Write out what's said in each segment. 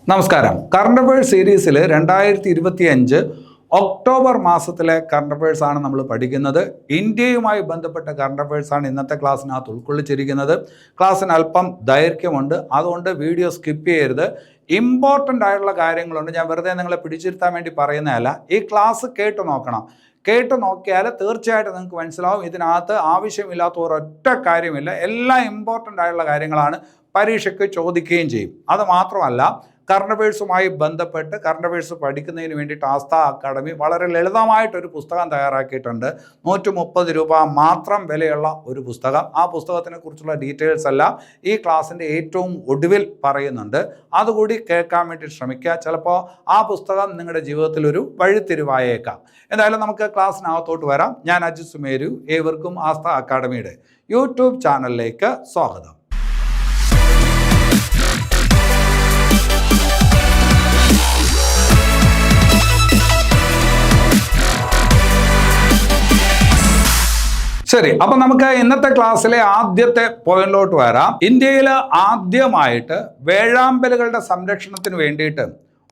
നമസ്കാരം. Current affairs സീരീസിൽ 2025 October മാസത്തിലെ കറണ്ട് അഫയേഴ്സ് ആണ് നമ്മൾ പഠിക്കുന്നത്. ഇന്ത്യയുമായി ബന്ധപ്പെട്ട കറണ്ട് അഫയേഴ്സ് ആണ് ഇന്നത്തെ ക്ലാസ്സിനകത്ത് ഉൾക്കൊള്ളിച്ചിരിക്കുന്നത്. ക്ലാസ്സിന് അല്പം ദൈർഘ്യമുണ്ട്, അതുകൊണ്ട് വീഡിയോ സ്കിപ്പ് ചെയ്യരുത്. ഇമ്പോർട്ടൻ്റ് ആയിട്ടുള്ള കാര്യങ്ങളുണ്ട്. ഞാൻ വെറുതെ നിങ്ങളെ പിടിച്ചിരുത്താൻ വേണ്ടി പറയുന്നതല്ല. ഈ ക്ലാസ് കേട്ട് നോക്കണം. കേട്ട് നോക്കിയാൽ തീർച്ചയായിട്ടും നിങ്ങൾക്ക് മനസ്സിലാവും ഇതിനകത്ത് ആവശ്യമില്ലാത്ത ഒരൊറ്റ കാര്യമില്ല. എല്ലാം ഇമ്പോർട്ടൻ്റ് ആയിട്ടുള്ള കാര്യങ്ങളാണ്, പരീക്ഷയ്ക്ക് ചോദിക്കുകയും ചെയ്യും. അത് മാത്രമല്ല, കറണ്ട് അഫയേഴ്സുമായി ബന്ധപ്പെട്ട് കറണ്ട് അഫയേഴ്സ് പഠിക്കുന്നതിന് വേണ്ടിയിട്ട് ആസ്ഥ അക്കാഡമി വളരെ ലളിതമായിട്ടൊരു പുസ്തകം തയ്യാറാക്കിയിട്ടുണ്ട്. 130 രൂപ മാത്രം വിലയുള്ള ഒരു പുസ്തകം. ആ പുസ്തകത്തിനെ കുറിച്ചുള്ള ഡീറ്റെയിൽസ് എല്ലാം ഈ ക്ലാസ്സിൻ്റെ ഏറ്റവും ഒടുവിൽ പറയുന്നുണ്ട്. അതുകൂടി കേൾക്കാൻ വേണ്ടി ശ്രമിക്കുക. ചിലപ്പോൾ ആ പുസ്തകം നിങ്ങളുടെ ജീവിതത്തിൽ ഒരു വഴിത്തിരിവായേക്കാം. എന്തായാലും നമുക്ക് ക്ലാസ്സിനകത്തോട്ട് വരാം. ഞാൻ അജിത് സുമേരു. ഏവർക്കും ആസ്ഥ അക്കാഡമിയുടെ യൂട്യൂബ് ചാനലിലേക്ക് സ്വാഗതം. ശരി, അപ്പൊ നമുക്ക് ഇന്നത്തെ ക്ലാസ്സിലെ ആദ്യത്തെ പോയിന്റിലോട്ട് വരാം. ഇന്ത്യയിൽ ആദ്യമായിട്ട് വേഴാമ്പലുകളുടെ സംരക്ഷണത്തിന് വേണ്ടിയിട്ട്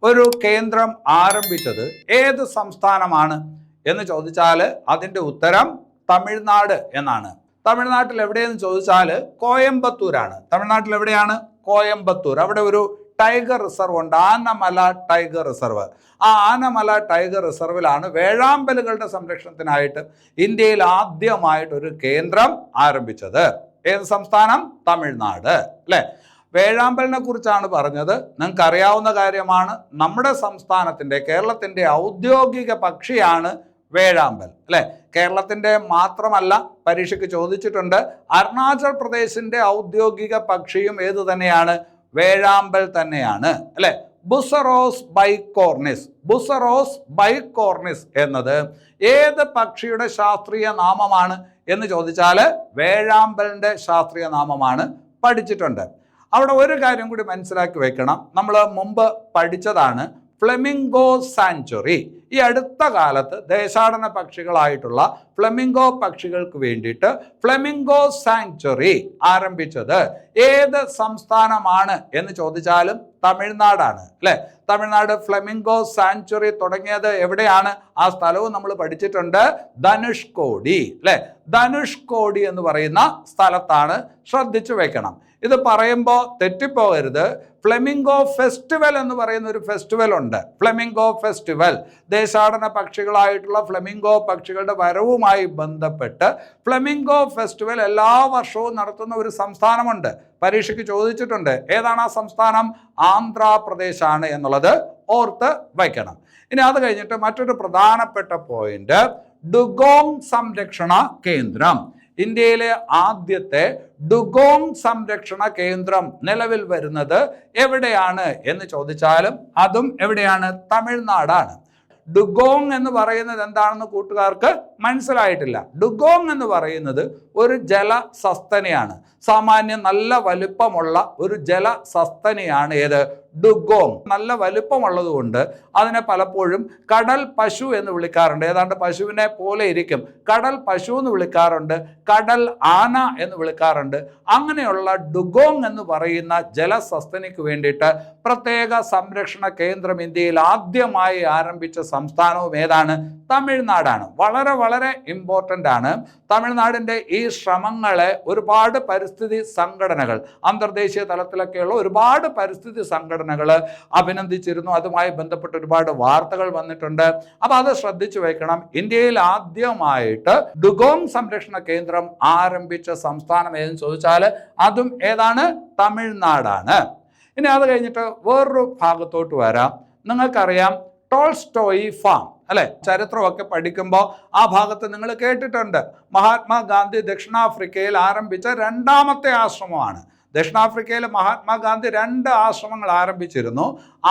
ഒരു കേന്ദ്രം ആരംഭിച്ചത് ഏത് സംസ്ഥാനമാണ് എന്ന് ചോദിച്ചാൽ അതിൻ്റെ ഉത്തരം തമിഴ്നാട് എന്നാണ്. തമിഴ്നാട്ടിൽ എവിടെയെന്ന് ചോദിച്ചാൽ കോയമ്പത്തൂരാണ്. തമിഴ്നാട്ടിൽ എവിടെയാണ്? കോയമ്പത്തൂർ. അവിടെ ഒരു ടൈഗർ റിസർവ് ഉണ്ട്, ആനമല ടൈഗർ റിസർവ്. ആ ആനമല ടൈഗർ റിസർവിലാണ് വേഴാമ്പലുകളുടെ സംരക്ഷണത്തിനായിട്ട് ഇന്ത്യയിൽ ആദ്യമായിട്ട് ഒരു കേന്ദ്രം ആരംഭിച്ചത്. ഏത് സംസ്ഥാനം? തമിഴ്നാട്, അല്ലേ? വേഴാമ്പലിനെ കുറിച്ചാണ് പറഞ്ഞത്. നിങ്ങൾക്ക് അറിയാവുന്ന കാര്യമാണ്. നമ്മുടെ സംസ്ഥാനത്തിൻ്റെ, കേരളത്തിൻ്റെ ഔദ്യോഗിക പക്ഷിയാണ് വേഴാമ്പൽ, അല്ലെ? കേരളത്തിൻ്റെ മാത്രമല്ല, പരീക്ഷയ്ക്ക് ചോദിച്ചിട്ടുണ്ട്. അരുണാചൽ പ്രദേശിന്റെ ഔദ്യോഗിക പക്ഷിയും ഏത് തന്നെയാണ്? വേഴാമ്പൽ തന്നെയാണ്, അല്ലെ? ബുസറോസ് ബൈകോർണിസ്. ബുസറോസ് ബൈകോർണിസ് എന്നത് ഏത് പക്ഷിയുടെ ശാസ്ത്രീയ നാമമാണ് എന്ന് ചോദിച്ചാൽ വേഴാമ്പലിന്റെ ശാസ്ത്രീയ നാമമാണ്. പഠിച്ചിട്ടുണ്ട്. അവിടെ ഒരു കാര്യം കൂടി മനസ്സിലാക്കി വെക്കണം. നമ്മൾ മുമ്പ് പഠിച്ചതാണ് ഫ്ലെമിംഗോ സാങ്ച്വറി. ഈ അടുത്ത കാലത്ത് ദേശാടന പക്ഷികളായിട്ടുള്ള ഫ്ലെമിംഗോ പക്ഷികൾക്ക് വേണ്ടിയിട്ട് ഫ്ലെമിംഗോ സാങ്ച്വറി ആരംഭിച്ചത് ഏത് സംസ്ഥാനമാണ് എന്ന് ചോദിച്ചാലും തമിഴ്നാടാണ്, അല്ലെ? തമിഴ്നാട് ഫ്ലെമിംഗോ സാങ്ച്വറി തുടങ്ങിയത് എവിടെയാണ്? ആ സ്ഥലവും നമ്മൾ പഠിച്ചിട്ടുണ്ട്. ധനുഷ്കോടി, അല്ലെ? ധനുഷ്കോടി എന്ന് പറയുന്ന സ്ഥലത്താണ്. ശ്രദ്ധിച്ചു വെക്കണം. ഇത് പറയുമ്പോൾ തെറ്റിപ്പോകരുത്. ഫ്ലെമിംഗോ ഫെസ്റ്റിവൽ എന്ന് പറയുന്ന ഒരു ഫെസ്റ്റിവൽ ഉണ്ട്. ഫ്ലെമിംഗോ ഫെസ്റ്റിവൽ, ദേശാടന പക്ഷികളായിട്ടുള്ള ഫ്ലെമിംഗോ പക്ഷികളുടെ വരവുമായി ബന്ധപ്പെട്ട് ഫ്ലെമിംഗോ ഫെസ്റ്റിവൽ എല്ലാ വർഷവും നടത്തുന്ന ഒരു സംസ്ഥാനമുണ്ട്. പരീക്ഷയ്ക്ക് ചോദിച്ചിട്ടുണ്ട്. ഏതാണ് ആ സംസ്ഥാനം? ആന്ധ്രാപ്രദേശാണ് എന്നുള്ളത് ഓർത്ത് വയ്ക്കണം. ഇനി അത് കഴിഞ്ഞിട്ട് മറ്റൊരു പ്രധാനപ്പെട്ട പോയിന്റ്, ഡുഗോങ് സംരക്ഷണ കേന്ദ്രം. ഇന്ത്യയിലെ ആദ്യത്തെ ഡുഗോങ് സംരക്ഷണ കേന്ദ്രം നിലവിൽ വരുന്നത് എവിടെയാണ് എന്ന് ചോദിച്ചാലും അതും എവിടെയാണ്? തമിഴ്നാടാണ്. ഡുഗോങ് എന്ന് പറയുന്നത് എന്താണെന്ന് കൂട്ടുകാർക്ക് മനസ്സിലായിട്ടില്ല. ഡുഗോങ് എന്ന് പറയുന്നത് ഒരു ജലസസ്തനിയാണ്. സാമാന്യം നല്ല വലുപ്പമുള്ള ഒരു ജലസസ്തനിയാണ്. ഏത്? ഡുഗോങ്. നല്ല വലുപ്പമുള്ളത് കൊണ്ട് അതിനെ പലപ്പോഴും കടൽ പശു എന്ന് വിളിക്കാറുണ്ട്. ഏതാണ്ട് പശുവിനെ പോലെ ഇരിക്കും. കടൽ പശു എന്ന് വിളിക്കാറുണ്ട്, കടൽ ആന എന്ന് വിളിക്കാറുണ്ട്. അങ്ങനെയുള്ള ഡുഗോങ് എന്ന് പറയുന്ന ജലസസ്തനിക്ക് വേണ്ടിയിട്ട് പ്രത്യേക സംരക്ഷണ കേന്ദ്രം ഇന്ത്യയിൽ ആദ്യമായി ആരംഭിച്ച സംസ്ഥാനവും ഏതാണ്? തമിഴ്നാടാണ്. വളരെ വളരെ ഇമ്പോർട്ടൻ്റ് ആണ്. തമിഴ്നാടിൻ്റെ ഈ ശ്രമങ്ങളെ ഒരുപാട് പരിസ്ഥിതി സംഘടനകൾ, അന്തർദേശീയ തലത്തിലൊക്കെയുള്ള ഒരുപാട് പരിസ്ഥിതി സംഘടനകൾ അഭിനന്ദിച്ചിരുന്നു. അതുമായി ബന്ധപ്പെട്ട് ഒരുപാട് വാർത്തകൾ വന്നിട്ടുണ്ട്. അപ്പൊ അത് ശ്രദ്ധിച്ചു വെക്കണം. ഇന്ത്യയിൽ ആദ്യമായിട്ട് ഡുഗോങ് സംരക്ഷണ കേന്ദ്രം ആരംഭിച്ച സംസ്ഥാനം ഏതെന്ന് ചോദിച്ചാൽ അതും ഏതാണ്? തമിഴ്നാടാണ്. ഇനി അത് കഴിഞ്ഞിട്ട് വേറൊരു ഭാഗത്തോട്ട് വരാം. നിങ്ങൾക്കറിയാം ടോൾസ്റ്റോയി ഫാം, അല്ലെ? ചരിത്രമൊക്കെ പഠിക്കുമ്പോൾ ആ ഭാഗത്ത് നിങ്ങൾ കേട്ടിട്ടുണ്ട്. മഹാത്മാഗാന്ധി ദക്ഷിണാഫ്രിക്കയിൽ ആരംഭിച്ച രണ്ടാമത്തെ ആശ്രമമാണ്. ദക്ഷിണാഫ്രിക്കയിൽ മഹാത്മാഗാന്ധി 2 ആശ്രമങ്ങൾ ആരംഭിച്ചിരുന്നു.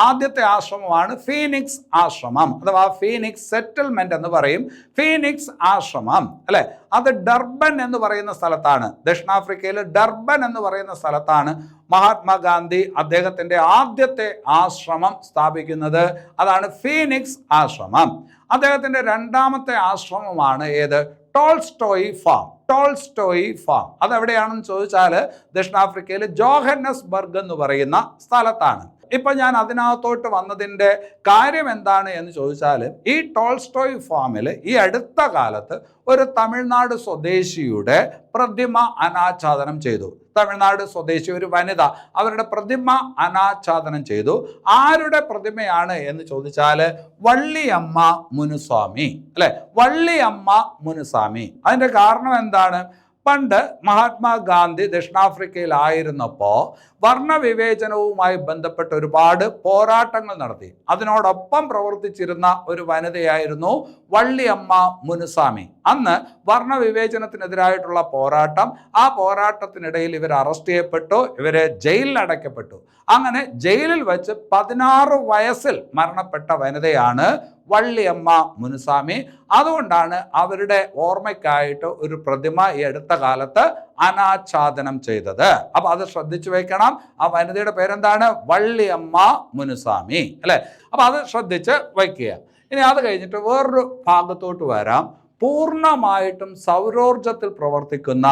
ആദ്യത്തെ ആശ്രമമാണ് ഫീനിക്സ് ആശ്രമം, അഥവാ ഫീനിക്സ് സെറ്റിൽമെന്റ് എന്ന് പറയും. ഫീനിക്സ് ആശ്രമം, അല്ലെ? അത് ഡർബൻ എന്ന് പറയുന്ന സ്ഥലത്താണ്. ദക്ഷിണാഫ്രിക്കയിൽ ഡർബൻ എന്ന് പറയുന്ന സ്ഥലത്താണ് മഹാത്മാഗാന്ധി അദ്ദേഹത്തിന്റെ ആദ്യത്തെ ആശ്രമം സ്ഥാപിക്കുന്നത്. അതാണ് ഫീനിക്സ് ആശ്രമം. അദ്ദേഹത്തിന്റെ രണ്ടാമത്തെ ആശ്രമമാണ് ഏത്? Tolstoy farm. ടോൾസ്റ്റോയി ഫാം അതെവിടെയാണെന്ന് ചോദിച്ചാൽ ദക്ഷിണാഫ്രിക്കയിൽ ജോഹന്നസ്ബർഗ് എന്ന് പറയുന്ന സ്ഥലത്താണ്. ഇപ്പൊ ഞാൻ അതിനകത്തോട്ട് വന്നതിൻ്റെ കാര്യം എന്താണ് എന്ന് ചോദിച്ചാൽ, ഈ ടോൾസ്റ്റോയ് ഫാമിൽ ഈ അടുത്ത കാലത്ത് ഒരു തമിഴ്നാട് സ്വദേശിയുടെ പ്രതിമ അനാച്ഛാദനം ചെയ്തു. തമിഴ്നാട് സ്വദേശി ഒരു വനിത അവരുടെ പ്രതിമ അനാച്ഛാദനം ചെയ്തു. ആരുടെ പ്രതിമയാണ് എന്ന് ചോദിച്ചാൽ വള്ളിയമ്മ മുനുസ്വാമി, അല്ലെ? വള്ളിയമ്മ മുനുസ്വാമി. അതിന്റെ കാരണം എന്താണ്? പണ്ട് മഹാത്മാഗാന്ധി ദക്ഷിണാഫ്രിക്കയിലായിരുന്നപ്പോൾ വർണ്ണവിവേചനവുമായി ബന്ധപ്പെട്ട് ഒരുപാട് പോരാട്ടങ്ങൾ നടത്തി. അതിനോടൊപ്പം പ്രവർത്തിച്ചിരുന്ന ഒരു വനിതയായിരുന്നു വള്ളിയമ്മ മുനുസ്വാമി. അന്ന് വർണ്ണവിവേചനത്തിനെതിരായിട്ടുള്ള പോരാട്ടം, ആ പോരാട്ടത്തിനിടയിൽ ഇവർ അറസ്റ്റ് ചെയ്യപ്പെട്ടു, ഇവരെ ജയിലിൽ അടയ്ക്കപ്പെട്ടു. അങ്ങനെ ജയിലിൽ വെച്ച് 16 വയസ്സിൽ മരണപ്പെട്ട വനിതയാണ് വള്ളിയമ്മ മുനുസ്വാമി. അതുകൊണ്ടാണ് അവരുടെ ഓർമ്മയ്ക്കായിട്ട് ഒരു പ്രതിമ ഈ അടുത്ത കാലത്ത് അനാച്ഛാദനം ചെയ്തത്. അപ്പൊ അത് ശ്രദ്ധിച്ചു വെക്കണം. ആ വനിതയുടെ പേരെന്താണ്? വള്ളിയമ്മ മുനുസ്വാമി, അല്ലെ? അപ്പൊ അത് ശ്രദ്ധിച്ച് വയ്ക്കുക. ഇനി അത് കഴിഞ്ഞിട്ട് വേറൊരു ഭാഗത്തോട്ട് വരാം. പൂർണ്ണമായിട്ടും സൗരോർജത്തിൽ പ്രവർത്തിക്കുന്ന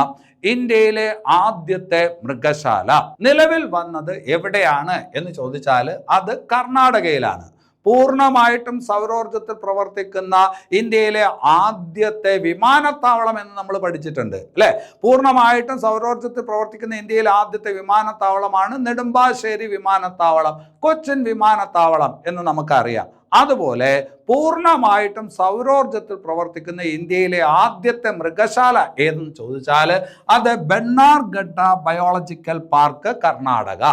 ഇന്ത്യയിലെ ആദ്യത്തെ മൃഗശാല നിലവിൽ വന്നത് എവിടെയാണ് എന്ന് ചോദിച്ചാൽ അത് കർണാടകയിലാണ്. പൂർണ്ണമായിട്ടും സൗരോർജത്തിൽ പ്രവർത്തിക്കുന്ന ഇന്ത്യയിലെ ആദ്യത്തെ വിമാനത്താവളം എന്ന് നമ്മൾ പഠിച്ചിട്ടുണ്ട്, അല്ലെ? പൂർണ്ണമായിട്ടും സൗരോർജത്തിൽ പ്രവർത്തിക്കുന്ന ഇന്ത്യയിലെ ആദ്യത്തെ വിമാനത്താവളമാണ് നെടുമ്പാശ്ശേരി വിമാനത്താവളം, കൊച്ചിൻ വിമാനത്താവളം എന്ന് നമുക്കറിയാം. അതുപോലെ പൂർണ്ണമായിട്ടും സൗരോർജത്തിൽ പ്രവർത്തിക്കുന്ന ഇന്ത്യയിലെ ആദ്യത്തെ മൃഗശാല ഏതെന്ന് ചോദിച്ചാൽ അത് Bannerghatta biological park, Karnataka.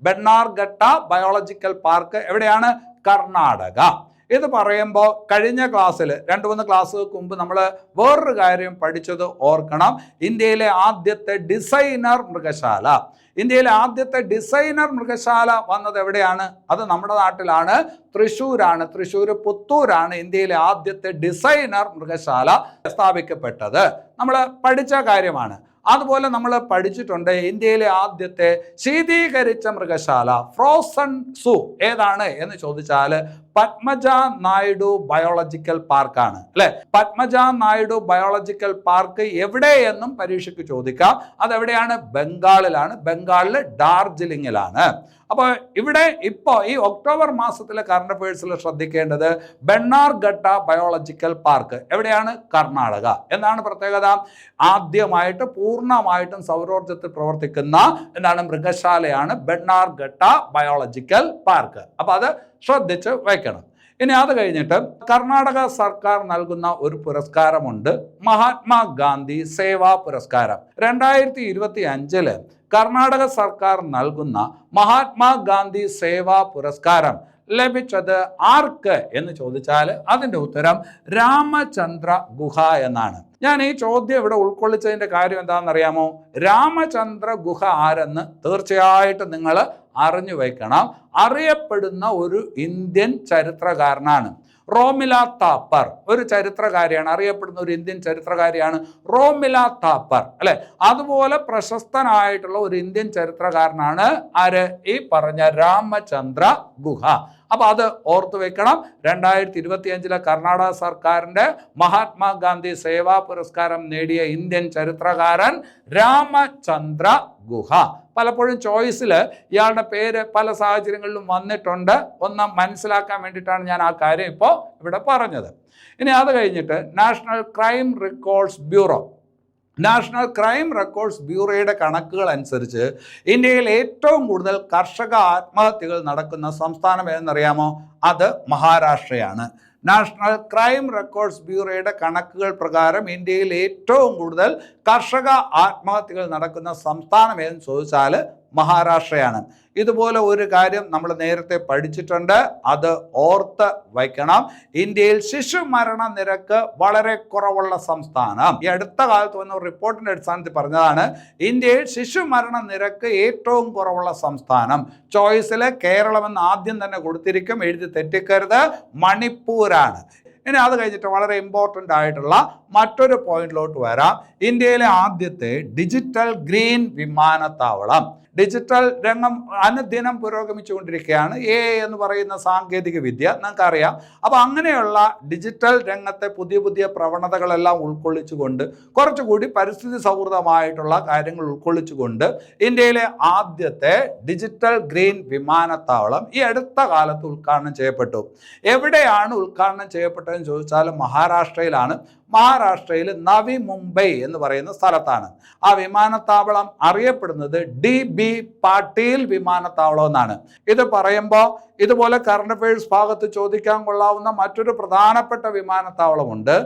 Bannerghatta biological park എവിടെയാണ്? കർണാടക. ഇത് പറയുമ്പോൾ കഴിഞ്ഞ ക്ലാസ്സിൽ 2-3 ക്ലാസ്സുകൾക്ക് മുമ്പ് നമ്മൾ വേറൊരു കാര്യം പഠിച്ചത് ഓർക്കണം. ഇന്ത്യയിലെ ആദ്യത്തെ ഡിസൈനർ മൃഗശാല, ഇന്ത്യയിലെ ആദ്യത്തെ ഡിസൈനർ മൃഗശാല വന്നത് എവിടെയാണ്? അത് നമ്മുടെ നാട്ടിലാണ്, തൃശ്ശൂരാണ്. തൃശ്ശൂർ പുത്തൂരാണ് ഇന്ത്യയിലെ ആദ്യത്തെ ഡിസൈനർ മൃഗശാല സ്ഥാപിക്കപ്പെട്ടത്. നമ്മൾ പഠിച്ച കാര്യമാണ്. അതുപോലെ നമ്മൾ പഠിച്ചിട്ടുണ്ട് ഇന്ത്യയിലെ ആദ്യത്തെ ശീതീകരിച്ച മൃഗശാല, ഫ്രോസൺ സൂ ഏതാണ് എന്ന് ചോദിച്ചാൽ പത്മജ നായിഡു ബയോളജിക്കൽ പാർക്കാണ്, അല്ലെ? പത്മജ നായിഡു ബയോളജിക്കൽ പാർക്ക് എവിടെയെന്നും പരീക്ഷയ്ക്ക് ചോദിക്കാം. അതെവിടെയാണ്? ബംഗാളിലാണ്. ബംഗാളിലെ ഡാർജിലിംഗിലാണ്. അപ്പോൾ ഇവിടെ ഇപ്പോൾ ഈ ഒക്ടോബർ മാസത്തിലെ കറണ്ട് അഫയേഴ്സിൽ ശ്രദ്ധിക്കേണ്ടത് ബെണ്ണാർഘട്ട ബയോളജിക്കൽ പാർക്ക് എവിടെയാണ്? കർണാടക. എന്താണ് പ്രത്യേകത? ആദ്യമായിട്ട് പൂർണ്ണമായിട്ടും സൗരോർജത്തിൽ പ്രവർത്തിക്കുന്ന മൃഗശാലയാണ് ബെണ്ണാർഘട്ട ബയോളജിക്കൽ പാർക്ക്. അപ്പൊ അത് ശ്രദ്ധിച്ച് വയ്ക്കണം. ഇനി അത് കഴിഞ്ഞിട്ട് കർണാടക സർക്കാർ നൽകുന്ന ഒരു പുരസ്കാരമുണ്ട്, മഹാത്മാഗാന്ധി സേവാ പുരസ്കാരം. 2025 കർണാടക സർക്കാർ നൽകുന്ന മഹാത്മാഗാന്ധി സേവാ പുരസ്കാരം ലഭിച്ചത് ആർക്ക് എന്ന് ചോദിച്ചാൽ അതിൻ്റെ ഉത്തരം രാമചന്ദ്ര ഗുഹ എന്നാണ്. ഞാൻ ഈ ചോദ്യം ഇവിടെ ഉൾക്കൊള്ളിച്ചതിൻ്റെ കാര്യം എന്താണെന്നറിയാമോ? രാമചന്ദ്ര ഗുഹ ആരെന്ന് തീർച്ചയായിട്ടും നിങ്ങൾ അറിഞ്ഞു വയ്ക്കണം. അറിയപ്പെടുന്ന ഒരു ഇന്ത്യൻ ചരിത്രകാരനാണ്. റോമില താപ്പർ ഒരു ചരിത്രകാരിയാണ്, അറിയപ്പെടുന്ന ഒരു ഇന്ത്യൻ ചരിത്രകാരിയാണ് റോമില താപ്പർ, അല്ലെ? അതുപോലെ പ്രശസ്തനായിട്ടുള്ള ഒരു ഇന്ത്യൻ ചരിത്രകാരനാണ് ആര്? ഈ പറഞ്ഞ രാമചന്ദ്ര ഗുഹ. അപ്പൊ അത് ഓർത്തു വെക്കണം. 2025 കർണാടക സർക്കാരിന്റെ മഹാത്മാഗാന്ധി സേവാ പുരസ്കാരം നേടിയ ഇന്ത്യൻ ചരിത്രകാരൻ രാമചന്ദ്ര ഗുഹ. പലപ്പോഴും ചോയ്സിൽ ഇയാളുടെ പേര് പല സാഹചര്യങ്ങളിലും വന്നിട്ടുണ്ട്. ഒന്ന് മനസ്സിലാക്കാൻ വേണ്ടിയിട്ടാണ് ഞാൻ ആ കാര്യം ഇപ്പോൾ ഇവിടെ പറഞ്ഞത്. ഇനി അത് കഴിഞ്ഞിട്ട് national crime records bureau, national crime records ബ്യൂറോയുടെ കണക്കുകൾ അനുസരിച്ച് ഇന്ത്യയിൽ ഏറ്റവും കൂടുതൽ കർഷക ആത്മഹത്യകൾ നടക്കുന്ന സംസ്ഥാനം ഏതെന്നറിയാമോ? അത് മഹാരാഷ്ട്രയാണ്. നാഷണൽ ക്രൈം റെക്കോർഡ്സ് ബ്യൂറോയുടെ കണക്കുകൾ പ്രകാരം ഇന്ത്യയിൽ ഏറ്റവും കൂടുതൽ കർഷക ആത്മഹത്യകൾ നടക്കുന്ന സംസ്ഥാനം ഏതെന്ന് ചോദിച്ചാൽ മഹാരാഷ്ട്രയാണ്. ഇതുപോലെ ഒരു കാര്യം നമ്മൾ നേരത്തെ പഠിച്ചിട്ടുണ്ട്, അത് ഓർത്ത് വയ്ക്കണം. ഇന്ത്യയിൽ ശിശു മരണ നിരക്ക് വളരെ കുറവുള്ള സംസ്ഥാനം. ഈ അടുത്ത കാലത്ത് വന്ന ഒരു റിപ്പോർട്ടിന്റെ അടിസ്ഥാനത്തിൽ പറഞ്ഞതാണ് ഇന്ത്യയിൽ ശിശു മരണ നിരക്ക് ഏറ്റവും കുറവുള്ള സംസ്ഥാനം. ചോയ്സിൽ കേരളമെന്ന് ആദ്യം തന്നെ കൊടുത്തിരിക്കും, എഴുതി തെറ്റിക്കരുത്, മണിപ്പൂരാണ്. ഇനി അത് കഴിഞ്ഞിട്ട് വളരെ ഇമ്പോർട്ടൻ്റ് ആയിട്ടുള്ള മറ്റൊരു പോയിന്റിലോട്ട് വരാം. ഇന്ത്യയിലെ ആദ്യത്തെ ഡിജിറ്റൽ ഗ്രീൻ വിമാനത്താവളം. ഡിജിറ്റൽ രംഗം അനുദിനം പുരോഗമിച്ചുകൊണ്ടിരിക്കുകയാണ്. എന്ന് പറയുന്ന സാങ്കേതിക വിദ്യ നിങ്ങൾക്കറിയാം. അപ്പോൾ അങ്ങനെയുള്ള ഡിജിറ്റൽ രംഗത്തെ പുതിയ പുതിയ പ്രവണതകളെല്ലാം ഉൾക്കൊള്ളിച്ചുകൊണ്ട് കുറച്ചുകൂടി പരിസ്ഥിതി സൗഹൃദമായിട്ടുള്ള കാര്യങ്ങൾ ഉൾക്കൊള്ളിച്ചുകൊണ്ട് ഇന്ത്യയിലെ ആദ്യത്തെ ഡിജിറ്റൽ ഗ്രീൻ വിമാനത്താവളം ഈ അടുത്ത കാലത്ത് ഉദ്ഘാടനം ചെയ്യപ്പെട്ടു. എവിടെയാണ് ഉദ്ഘാടനം ചെയ്യപ്പെട്ടതെന്ന് ചോദിച്ചാൽ മഹാരാഷ്ട്രയിലാണ്. മഹാരാഷ്ട്രയിൽ നവി മുംബൈ എന്ന് പറയുന്ന സ്ഥലത്താണ്. ആ വിമാനത്താവളം അറിയപ്പെടുന്നത് DB പാട്ടീൽ വിമാനത്താവളം എന്നാണ്. ഇത് പറയുമ്പോൾ ഇതുപോലെ കറണ്ട് അഫയേഴ്സ് ഭാഗത്ത് ചോദിക്കാൻ കൊള്ളാവുന്ന മറ്റൊരു പ്രധാനപ്പെട്ട വിമാനത്താവളമുണ്ട്,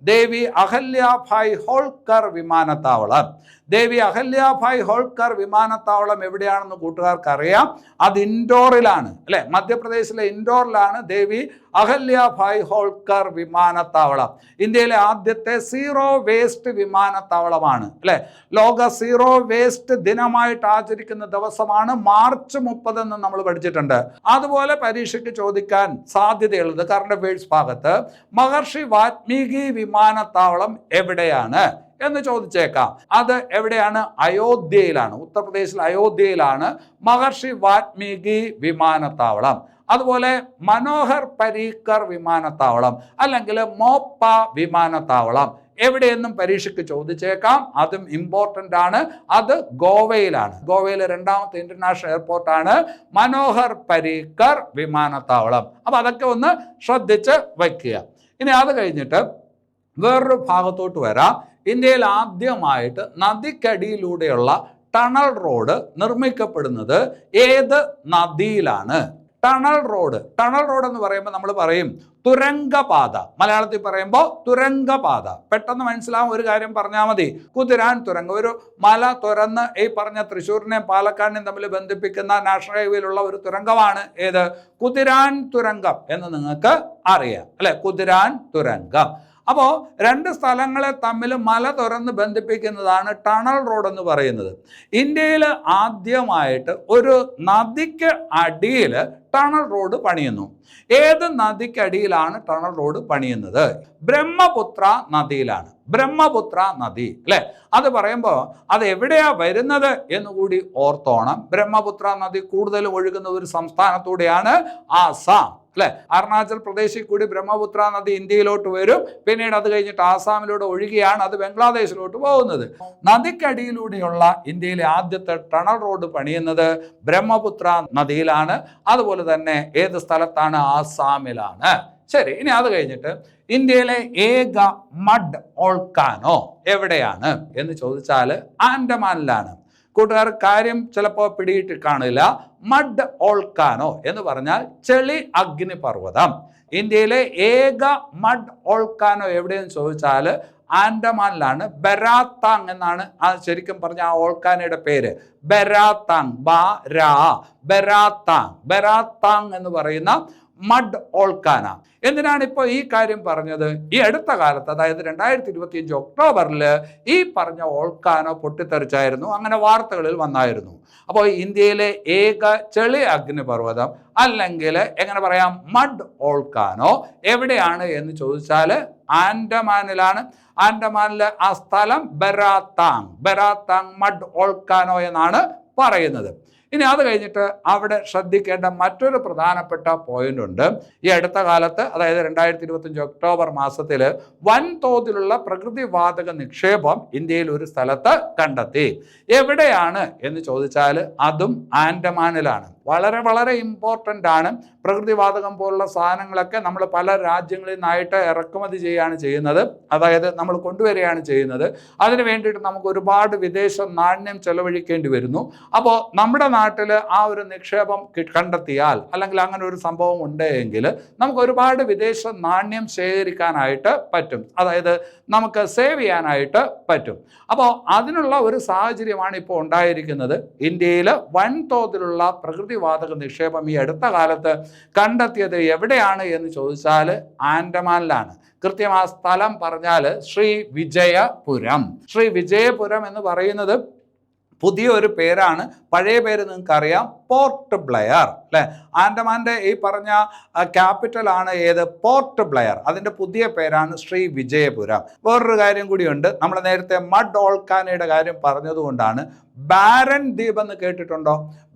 ദേവി അഹല്യാഭായ് ഹോൾക്കർ വിമാനത്താവളം. ദേവി അഹല്യാഭായ് ഹോൾക്കർ വിമാനത്താവളം എവിടെയാണെന്ന് കൂട്ടുകാർക്ക് അറിയാം. അത് ഇൻഡോറിലാണ്, അല്ലെ? മധ്യപ്രദേശിലെ ഇൻഡോറിലാണ് ദേവി അഹല്യാഭായ് ഹോൾക്കർ വിമാനത്താവളം. ഇന്ത്യയിലെ ആദ്യത്തെ സീറോ വേസ്റ്റ് വിമാനത്താവളമാണ്, അല്ലെ? ലോക സീറോ വേസ്റ്റ് ദിനമായിട്ട് ആചരിക്കുന്ന ദിവസമാണ് മാർച്ച് 30 എന്ന് നമ്മൾ പഠിച്ചിട്ടുണ്ട്. അതുപോലെ പരീക്ഷയ്ക്ക് ചോദിക്കാൻ സാധ്യതയുള്ളത് കറണ്ട് അഫയേഴ്സ് ഭാഗത്ത് മഹർഷി വാൽമീകി വിമാനത്താവളം എവിടെയാണ് എന്ന് ചോദിച്ചേക്കാം. അത് എവിടെയാണ്? അയോധ്യയിലാണ്. ഉത്തർപ്രദേശിൽ അയോധ്യയിലാണ് മഹർഷി വാൽമീകി വിമാനത്താവളം. അതുപോലെ മനോഹർ പരീക്കർ വിമാനത്താവളം അല്ലെങ്കിൽ മോപ്പ വിമാനത്താവളം എവിടെയെന്നും പരീക്ഷയ്ക്ക് ചോദിച്ചേക്കാം. അതും ഇമ്പോർട്ടൻ്റ് ആണ്. അത് ഗോവയിലാണ്. ഗോവയിലെ രണ്ടാമത്തെ ഇന്റർനാഷണൽ എയർപോർട്ടാണ് മനോഹർ പരീക്കർ വിമാനത്താവളം. അപ്പം അതൊക്കെ ഒന്ന് ശ്രദ്ധിച്ച് വയ്ക്കുക. ഇനി അത് കഴിഞ്ഞിട്ട് വേറൊരു ഭാഗത്തോട്ട് വരാം. ഇന്ത്യയിൽ ആദ്യമായിട്ട് നദിക്കടിയിലൂടെയുള്ള ടണൽ റോഡ് നിർമ്മിക്കപ്പെടുന്നത് ഏത് നദിയിലാണ്? ടണൽ റോഡ് എന്ന് പറയുമ്പോൾ നമ്മൾ പറയും തുരങ്കപാത. മലയാളത്തിൽ പറയുമ്പോൾ തുരങ്കപാത. പെട്ടെന്ന് മനസ്സിലാവും ഒരു കാര്യം പറഞ്ഞാൽ മതി. കുതിരാൻ തുരങ്കം, ഒരു മല തുരന്ന് ഈ പറഞ്ഞ തൃശ്ശൂരിനെയും പാലക്കാടിനെയും തമ്മിൽ ബന്ധിപ്പിക്കുന്ന നാഷണൽ ഹൈവേയിലുള്ള ഒരു തുരങ്കമാണ് ഏത്? കുതിരാൻ തുരങ്കം എന്ന് നിങ്ങൾക്ക് അറിയാം, അല്ലെ? കുതിരാൻ തുരങ്കം. അപ്പോൾ രണ്ട് സ്ഥലങ്ങളെ തമ്മിൽ മല തുറന്ന് ബന്ധിപ്പിക്കുന്നതാണ് ടണൽ റോഡ് എന്ന് പറയുന്നത്. ഇന്ത്യയിൽ ആദ്യമായിട്ട് ഒരു നദിക്ക് അടിയിൽ ടണൽ റോഡ് പണിയുന്നു. ഏത് നദിക്കടിയിലാണ് ടണൽ റോഡ് പണിയുന്നത്? ബ്രഹ്മപുത്ര നദിയിലാണ്. ബ്രഹ്മപുത്ര നദി, അല്ലെ? അത് പറയുമ്പോൾ അത് എവിടെയാ വരുന്നത് എന്നുകൂടി ഓർത്തോണം. ബ്രഹ്മപുത്ര നദി കൂടുതലും ഒഴുകുന്ന ഒരു സംസ്ഥാനത്തൂടെയാണ് ആസാം, അല്ലെ? അരുണാചൽ പ്രദേശിൽ കൂടി ബ്രഹ്മപുത്ര നദി ഇന്ത്യയിലോട്ട് വരും. പിന്നീട് അത് കഴിഞ്ഞിട്ട് ആസാമിലൂടെ ഒഴുകിയാണ് അത് ബംഗ്ലാദേശിലോട്ട് പോകുന്നത്. നദിക്കടിയിലൂടെയുള്ള ഇന്ത്യയിലെ ആദ്യത്തെ ടണൽ റോഡ് പണിയുന്നത് ബ്രഹ്മപുത്ര നദിയിലാണ്. അതുപോലെ തന്നെ ഏത് സ്ഥലത്താണ്? ആസാമിലാണ്. ശരി, ഇനി അത് കഴിഞ്ഞിട്ട് ഇന്ത്യയിലെ ഏക മഡ് വോൾക്കാനോ എവിടെയാണ് എന്ന് ചോദിച്ചാൽ ആൻഡമാനിലാണ്. കൂട്ടുകാർ കാര്യം ചിലപ്പോൾ പിടിയിട്ട് കാണില്ല. മഡ് വോൾക്കാനോ എന്ന് പറഞ്ഞാൽ ചെളി അഗ്നിപർവ്വതം. ഇന്ത്യയിലെ ഏക മഡ് വോൾക്കാനോ എവിടെയെന്ന് ചോദിച്ചാൽ ആൻഡമാനിലാണ്. ബരാത്താങ് എന്നാണ് ആ ശരിക്കും പറഞ്ഞ ആ വോൾക്കാനയുടെ പേര്. ബരാത്താങ്, ബരാത്താങ് എന്ന് പറയുന്ന മഡ് വോൾക്കാന. എന്തിനാണ് ഇപ്പോൾ ഈ കാര്യം പറഞ്ഞത്? ഈ അടുത്ത കാലത്ത്, അതായത് 2025 ഒക്ടോബറിൽ ഈ പറഞ്ഞ വോൾക്കാനോ പൊട്ടിത്തെറിച്ചായിരുന്നു. അങ്ങനെ വാർത്തകളിൽ വന്നായിരുന്നു. അപ്പോൾ ഇന്ത്യയിലെ ഏക ചെളി അഗ്നിപർവ്വതം അല്ലെങ്കിൽ എങ്ങനെ പറയാം മഡ് വോൾക്കാനോ എവിടെയാണ് എന്ന് ചോദിച്ചാൽ ആൻഡമാനിലാണ്. ആൻഡമാനിലെ ആ സ്ഥലം ബരാത്താങ് മഡ് വോൾക്കാനോ എന്നാണ് പറയുന്നത്. ഇനി അത് കഴിഞ്ഞിട്ട് അവിടെ ശ്രദ്ധിക്കേണ്ട മറ്റൊരു പ്രധാനപ്പെട്ട പോയിന്റ് ഉണ്ട്. ഈ അടുത്ത കാലത്ത്, അതായത് 2025 ഒക്ടോബർ മാസത്തിൽ വൻതോതിലുള്ള പ്രകൃതിവാതക നിക്ഷേപം ഇന്ത്യയിൽ ഒരു സ്ഥലത്ത് കണ്ടെത്തി. എവിടെയാണ് എന്ന് ചോദിച്ചാൽ അതും ആൻഡമാനിലാണ്. വളരെ വളരെ ഇമ്പോർട്ടൻ്റ് ആണ്. പ്രകൃതിവാതകം പോലുള്ള സാധനങ്ങളൊക്കെ നമ്മൾ പല രാജ്യങ്ങളിൽ നിന്നായിട്ട് ഇറക്കുമതി ചെയ്യുകയാണ് ചെയ്യുന്നത്, അതായത് നമ്മൾ കൊണ്ടുവരികയാണ് ചെയ്യുന്നത്. അതിന് വേണ്ടിയിട്ട് നമുക്ക് ഒരുപാട് വിദേശ നാണ്യം ചെലവഴിക്കേണ്ടി വരുന്നു. അപ്പോൾ നമ്മുടെ നാട്ടിൽ ആ ഒരു നിക്ഷേപം കണ്ടെത്തിയാൽ, അല്ലെങ്കിൽ അങ്ങനെ ഒരു സംഭവം ഉണ്ടെങ്കിൽ നമുക്ക് ഒരുപാട് വിദേശ നാണ്യം ശേഖരിക്കാനായിട്ട് പറ്റും, അതായത് നമുക്ക് സേവ് ചെയ്യാനായിട്ട് പറ്റും. അപ്പോൾ അതിനുള്ള ഒരു സാഹചര്യമാണ് ഇപ്പോൾ ഉണ്ടായിരിക്കുന്നത്. ഇന്ത്യയിൽ വൻതോതിലുള്ള പ്രകൃതിവാതക നിക്ഷേപം ഈ അടുത്ത കാലത്ത് കണ്ടെത്തിയത് എവിടെയാണ് എന്ന് ചോദിച്ചാൽ ആൻഡമാനിലാണ്. കൃത്യം ആ സ്ഥലം പറഞ്ഞാൽ ശ്രീവിജയപുരം. ശ്രീവിജയപുരം എന്ന് പറയുന്നത് പുതിയ ഒരു പേരാണ്. പഴയ പേര് നിങ്ങൾക്ക് അറിയാം, പോർട്ട് ബ്ലെയർ അല്ലെ. ആൻഡമാൻ്റെ ഈ പറഞ്ഞ ക്യാപിറ്റൽ ആണ് ഏത്? പോർട്ട് ബ്ലെയർ. അതിൻ്റെ പുതിയ പേരാണ് ശ്രീ വിജയപുരം. വേറൊരു കാര്യം കൂടിയുണ്ട്, നമ്മൾ നേരത്തെ മഡ് ഓൾക്കാനയുടെ കാര്യം പറഞ്ഞതുകൊണ്ടാണ് ബാരൻ ദ്വീപ് എന്ന് കേട്ടിട്ടുണ്ടോ?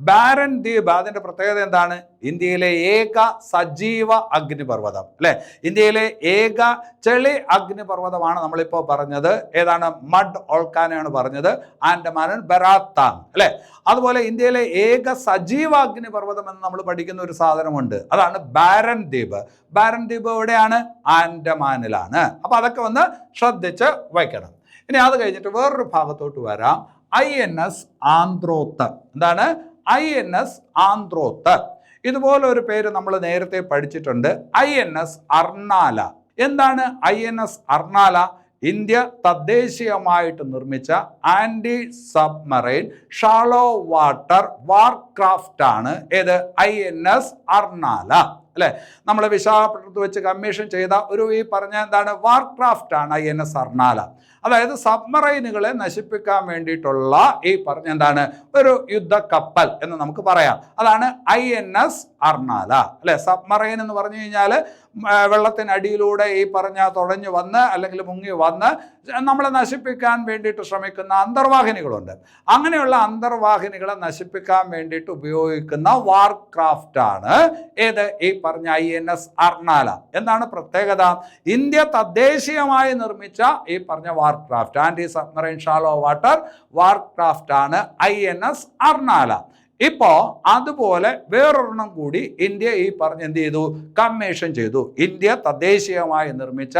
ബാരൻ ദ്വീപ് അതിൻ്റെ പ്രത്യേകത എന്താണ്? ഇന്ത്യയിലെ ഏക സജീവ അഗ്നിപർവ്വതം അല്ലെ. ഇന്ത്യയിലെ ഏക ചെളി അഗ്നിപർവ്വതമാണ് നമ്മളിപ്പോൾ പറഞ്ഞത്. ഏതാണ്? മഡ് ഓൾക്കാനയാണ് പറഞ്ഞത്. ആൻഡമാൻ ബരാത്താങ് അല്ലെ. അതുപോലെ ഇന്ത്യയിലെ ഏക സജീവ അഗ്നിപർവ്വതം എന്ന് നമ്മൾ പഠിക്കുന്ന ഒരു സാധനമുണ്ട്, അതാണ് ബാരൻ ദ്വീപ്. ബാരൻ ദ്വീപ് എവിടെയാണ്? ആൻഡമാനിലാണ്. അപ്പൊ അതൊക്കെ ഒന്ന് ശ്രദ്ധിച്ച് വയ്ക്കണം. ഇനി അത് കഴിഞ്ഞിട്ട് വേറൊരു ഭാഗത്തോട്ട് വരാം. INS ആന്ത്രോത്ത്. എന്താണ്? INS ആന്ത്രോത്ത്. ഇതുപോലെ ഒരു പേര് നമ്മൾ നേരത്തെ പഠിച്ചിട്ടുണ്ട്, INS അർണാല. എന്താണ് INS അർണാല? ഇന്ത്യ തദ്ദേശീയമായിട്ട് നിർമ്മിച്ച ആന്റി സബ്മറൈൻ ഷാലോ വാട്ടർ വാർക്രാഫ്റ്റ് ആണ് ഏത്? INS അർണാല അല്ലെ. നമ്മൾ വിശാഖപട്ടണത്ത് വെച്ച് കമ്മീഷൻ ചെയ്ത ഒരു ഈ പറഞ്ഞ എന്താണ്? വാർക്രാഫ്റ്റ് ആണ് INS അർണാല. അതായത് സബ്മറൈനുകളെ നശിപ്പിക്കാൻ വേണ്ടിയിട്ടുള്ള ഈ പറഞ്ഞ എന്താണ്? ഒരു യുദ്ധ കപ്പൽ എന്ന് നമുക്ക് പറയാം. അതാണ് INS അർണാല അല്ലെ. സബ്മറൈൻ എന്ന് പറഞ്ഞു കഴിഞ്ഞാൽ വെള്ളത്തിനടിയിലൂടെ ഈ പറഞ്ഞ തുഴഞ്ഞു വന്ന് അല്ലെങ്കിൽ മുങ്ങി വന്ന് നമ്മളെ നശിപ്പിക്കാൻ വേണ്ടിയിട്ട് ശ്രമിക്കുന്ന അന്തർവാഹിനികളുണ്ട്. അങ്ങനെയുള്ള അന്തർവാഹിനികളെ നശിപ്പിക്കാൻ വേണ്ടിയിട്ട് ഉപയോഗിക്കുന്ന വാർക്രാഫ്റ്റ് ആണ് ഏത്? ഈ പറഞ്ഞ INS അർണാല. എന്താണ് പ്രത്യേകത? ഇന്ത്യ തദ്ദേശീയമായി നിർമ്മിച്ച ഈ പറഞ്ഞ വാർക്രാഫ്റ്റ്, ആന്റി സബ്മറൈൻ ഷാലോ വാട്ടർ വാർക്രാഫ്റ്റ് ആണ് INS അർണാല. ഇപ്പോ അതുപോലെ വേറൊരെണ്ണം കൂടി ഇന്ത്യ ഈ പറഞ്ഞ് എന്ത് ചെയ്തു? കമ്മീഷൻ ചെയ്തു. ഇന്ത്യ തദ്ദേശീയമായി നിർമ്മിച്ച